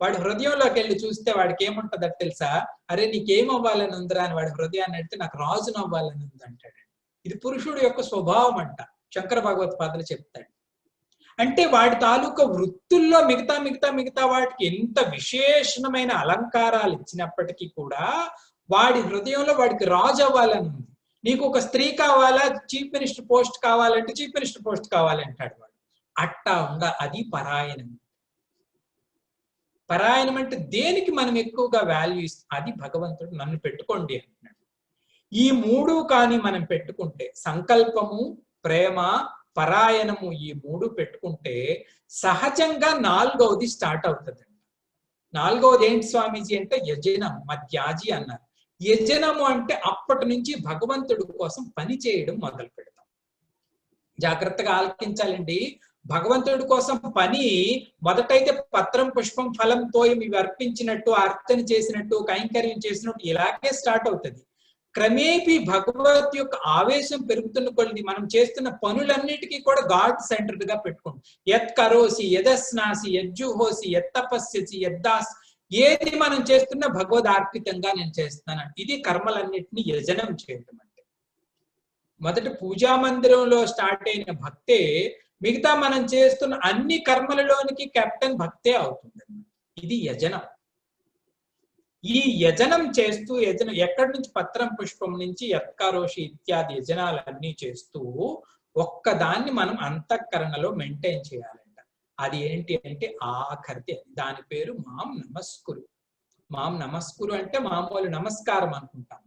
వాడి హృదయంలోకి వెళ్ళి చూస్తే వాడికి ఏముంటదో తెలుసా? అరే నీకేం అవ్వాలని ఉందిరా అని వాడి హృదయాన్ని అడిగితే నాకు రాజును అవ్వాలని ఉంది అంటాడు. ఇది పురుషుడు యొక్క స్వభావం అంట శంకర భగవత్పాదులు చెప్తాడు. అంటే వాడి తాలూకా వృత్తుల్లో మిగతా వాటికి ఎంత విశేషమైన అలంకారాలు ఇచ్చినప్పటికీ కూడా వాడి హృదయంలో వాడికి రాజు అవ్వాలని ఉంది. నీకు ఒక స్త్రీ కావాలా, చీఫ్ మినిస్టర్ పోస్ట్ కావాలంటే చీఫ్ మినిస్టర్ పోస్ట్ కావాలంటాడు వాడు. అట్టా అది పరాయణం. పరాయణం అంటే దేనికి మనం ఎక్కువగా వాల్యూ ఇస్తాం, అది భగవంతుడు నన్ను పెట్టుకోండి అంటున్నాడు. ఈ మూడు కానీ మనం పెట్టుకుంటే, సంకల్పము, ప్రేమ, పరాయణము, ఈ మూడు పెట్టుకుంటే సహజంగా నాలుగవది స్టార్ట్ అవుతుంది. నాలుగవది ఏంటి స్వామీజీ అంటే యజనం, మధ్యాజి అన్నారు. యజనము అంటే అప్పటి నుంచి భగవంతుడి కోసం పని చేయడం మొదలు పెడతాం. జాగ్రత్తగా ఆలకించాలండి. భగవంతుడి కోసం పని మొదటైతే పత్రం, పుష్పం, ఫలం, తోయం ఇవి అర్పించినట్టు, అర్చన చేసినట్టు, కైంకర్యం చేసినట్టు ఇలాగే స్టార్ట్ అవుతుంది. క్రమేపీ భగవత్ యొక్క ఆవేశం పెరుగుతున్న కొద్ది మనం చేస్తున్న పనులన్నిటికీ కూడా గాడ్ సెంటర్డ్ గా పెట్టుకుంటాం. యత్ కరోసి, యదస్నాసి, యజ్జుహోసి, యత్తపస్యసి, యద్దాస్, ఏది మనం చేస్తున్న భగవద్ అర్పితంగా నేను చేస్తాను. ఇది కర్మలన్నిటిని యజనం చేయడం అంటే. మొదటి పూజా మందిరంలో స్టార్ట్ అయిన భక్తే మిగతా మనం చేస్తున్న అన్ని కర్మలలోనికి కెప్టెన్ భక్తే అవుతుంది. ఇది యజనం. ఈ యజనం చేస్తూ, యజనం ఎక్కడి నుంచి, పత్రం, పుష్పం నుంచి యత్కారోషి ఇత్యాది యజనాలన్నీ చేస్తూ ఒక్కదాన్ని మనం అంతఃకరణలో మెయింటైన్ చేయాలంట. అది ఏంటి అంటే ఆఖరిది. దాని పేరు మాం నమస్కురు. మాం నమస్కురు అంటే మామూలు నమస్కారం అనుకుంటాం.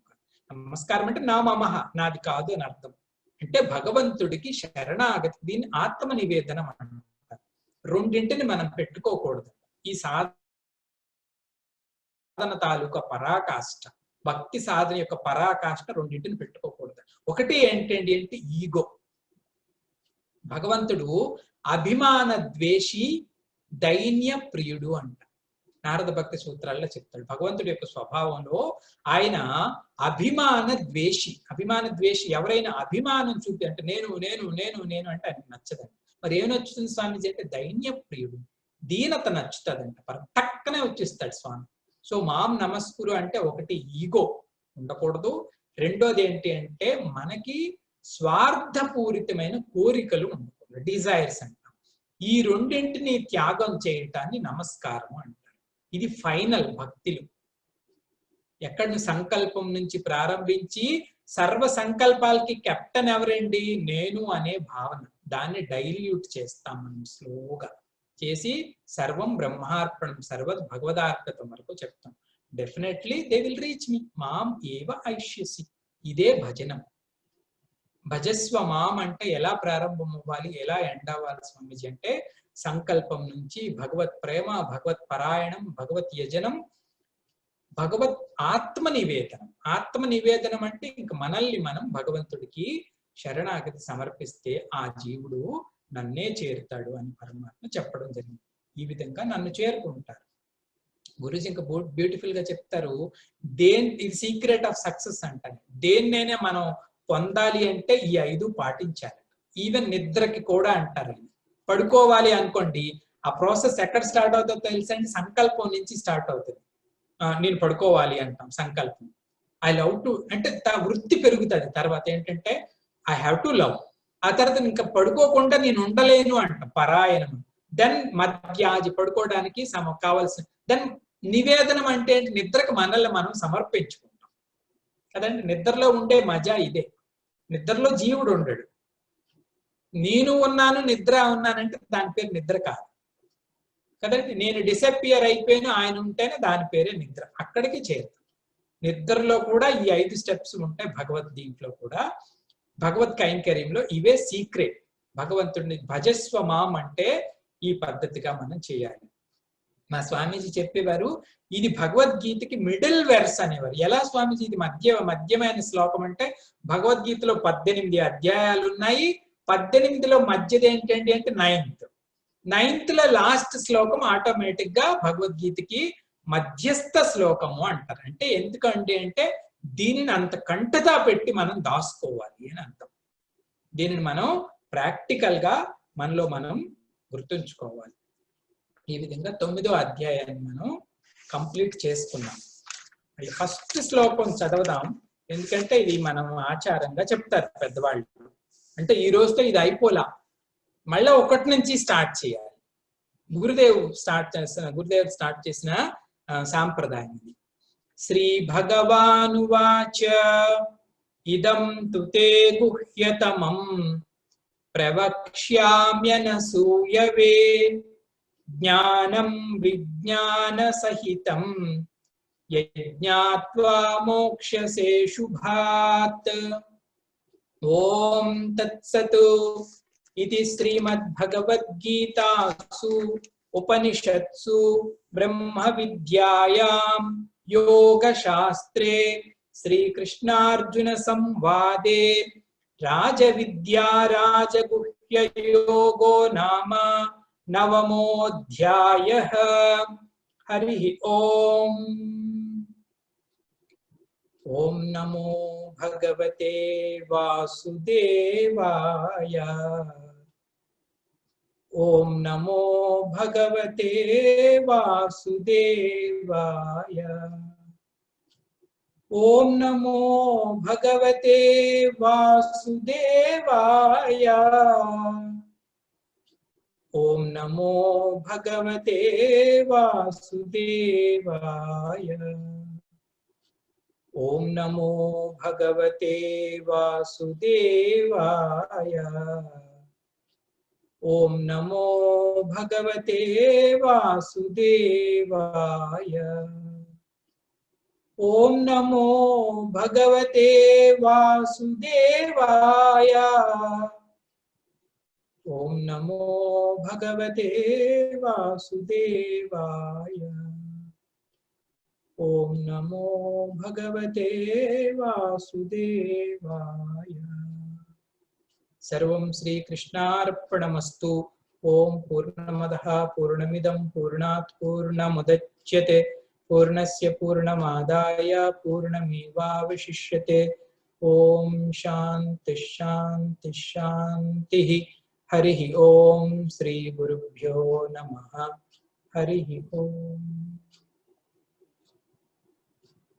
నమస్కారం అంటే నా మమహ, నాది కాదు అని అర్థం. అంటే భగవంతుడికి శరణాగతి. దీన్ని ఆత్మ నివేదనం అంటారు. రెండింటిని మనం పెట్టుకోకూడదు. ఈ సాధన తాలూకా పరాకాష్ట, భక్తి సాధన యొక్క పరాకాష్ట రెండింటిని పెట్టుకోకూడదు. ఒకటి ఏంటండి అంటే ఈగో. భగవంతుడు అభిమాన ద్వేషి, దైన్య ప్రియుడు అంట. నారద భక్తి సూత్రాల్లో చెప్తాడు. భగవంతుడి యొక్క స్వభావంలో ఆయన అభిమాన ద్వేషి. అభిమాన ద్వేషి ఎవరైనా అభిమానం చూపి అంటే నేను నేను నేను నేను అంటే ఆయనకు నచ్చదండి. మరి ఏం నచ్చుతుంది స్వామీజీ అంటే దైన్య ప్రియుడు, దీనత నచ్చుతుందంట. టక్కనే వచ్చేస్తాడు స్వామి. సో మాం నమస్కురు అంటే ఒకటి ఈగో ఉండకూడదు. రెండోది ఏంటి అంటే మనకి స్వార్థపూరితమైన కోరికలు ఉండకూడదు, డిజైర్స్ అంటాం. ఈ రెండింటిని త్యాగం చేయటాన్ని నమస్కారం అంటారు. ఇది ఫైనల్ భక్తిలో. ఎక్కడి సంకల్పం నుంచి ప్రారంభించి సర్వ సంకల్పాలకి కెప్టెన్ ఎవరండి? నేను అనే భావన. దాన్ని డైల్యూట్ చేస్తాం మనం స్లోగా చేసి సర్వం బ్రహ్మార్పణం, సర్వత్ భగవదార్పితం వరకు చెప్తాం. Definitely they will reach me. మాం ఏవ ఐష్యసి. ఇదే భజనం. భజస్వ మాం అంటే ఎలా ప్రారంభం అవ్వాలి, ఎలా ఎండ్ అవ్వాలి స్వామీజీ అంటే సంకల్పం నుంచి భగవత్ ప్రేమ, భగవత్ పరాయణం, భగవత్ యజనం, భగవత్ ఆత్మ నివేదనం. ఆత్మ నివేదనం అంటే ఇంక మనల్ని మనం భగవంతుడికి శరణాగతి సమర్పిస్తే ఆ జీవుడు నన్నే చేరుతాడు అని పరమాత్మ చెప్పడం జరిగింది. ఈ విధంగా నన్ను చేరుకుంటారు. గురుజీ ఇంకా బ్యూటిఫుల్ గా చెప్తారు. ఇది సీక్రెట్ ఆఫ్ సక్సెస్ అంటారు. దేన్నైనా మనం పొందాలి అంటే ఈ 5 పాటించాలి. ఈవెన్ నిద్రకి కూడా అంటారు. పడుకోవాలి అనుకోండి, ఆ ప్రాసెస్ ఎక్కడ స్టార్ట్ అవుతుందో తెలుసా అండి? సంకల్పం నుంచి స్టార్ట్ అవుతుంది. నేను పడుకోవాలి అంటాం సంకల్పం. ఐ లవ్ టు అంటే వృత్తి పెరుగుతుంది. తర్వాత ఏంటంటే ఐ హ్యావ్ టు లవ్. ఆ తర్వాత ఇంకా పడుకోకుండా నేను ఉండలేను అంటాం, పరాయణం. దెన్ మధ్యాజి, పడుకోవడానికి కావాల్సిన. దెన్ నివేదనం అంటే నిద్రకు మనల్ని మనం సమర్పించుకుంటాం కదండి. నిద్రలో ఉండే మజా ఇదే. నిద్రలో జీవుడు ఉండడు. నేను ఉన్నాను, నిద్ర ఉన్నానంటే దాని పేరు నిద్ర కాదు కదండి. నేను డిసపియర్ అయిపోయాను, ఆయన ఉంటేనే దాని పేరే నిద్ర. అక్కడికి చేరుతాం. నిద్రలో కూడా ఈ 5 స్టెప్స్ ఉంటాయి. భగవద్ దీంట్లో కూడా, భగవత్ కైంకర్యంలో ఇవే సీక్రెట్. భగవంతుడిని భజస్వ మాం అంటే ఈ పద్ధతిగా మనం చేయాలి. మా స్వామీజీ చెప్పేవారు, ఇది భగవద్గీతకి మిడిల్ వెర్స్ అనేవారు. ఎలా స్వామీజీ ఇది మధ్యమైన శ్లోకం అంటే, భగవద్గీతలో 18 అధ్యాయాలు ఉన్నాయి. 18లో మధ్యది ఏంటండి అంటే 9th లో లాస్ట్ శ్లోకం ఆటోమేటిక్ గా భగవద్గీతకి మధ్యస్థ శ్లోకము అంటారు. అంటే ఎందుకంటే అంటే దీనిని అంత కంటతా పెట్టి మనం దాచుకోవాలి అని అర్థం. దీనిని మనం ప్రాక్టికల్ గా మనలో మనం గుర్తుంచుకోవాలి. ఈ విధంగా 9వ అధ్యాయాన్ని మనం కంప్లీట్ చేసుకున్నాం. ఫస్ట్ శ్లోకం చదవదాం. ఎందుకంటే ఇది మనం ఆచారంగా చెప్తారు పెద్దవాళ్ళు. అంటే ఈ రోజుతో ఇది అయిపోలా, మళ్ళీ ఒకటి నుంచి స్టార్ట్ చేయాలి. గురుదేవ్ స్టార్ట్ చేసిన సాంప్రదాయం ఇది. శ్రీ భగవానువాచ ఇదం తు తే గుహ్యతమం ప్రవక్ష్యామ్యనసూయవే జ్ఞానం విజ్ఞాన సహితం యజ్ఞాత్వా మోక్ష్యసే శుభాత్. ఓం తత్సత్. ఇది శ్రీమద్భగవద్గీతాసు ఉపనిషత్సు బ్రహ్మ విద్యాయాం योगशास्त्रे श्रीकृष्णार्जुन संवादे राजविद्या राजगुह्ययोगो नाम नवमोऽध्यायः. हरिः ओम्. ओम नमो भगवते वासुदेवाय. ओम नमो भगवते वासुदेवाय. ओम नमो भगवते वासुदेवाय. ओम नमो भगवते वासुदेवाय. ओम नमो भगवते वासुदेवाय. ओम नमो भगवते वासुदेवाय. ओम नमो भगवते वासुदेवाय. ओम नमो भगवते वासुदेवाय. ओम नमो भगवते वासुदेवाय. सर्वं श्रीकृष्णार्पणमस्तु. ओम पूर्णमदः पूर्णमिदं पूर्णात् पूर्णमुदच्यते पूर्णस्य पूर्णमादाय पूर्णमेवावशिष्यते. ओम शांति शांति शांतिः. हरिः ओम. श्री गुरुभ्यो नमः. हरिः ओम.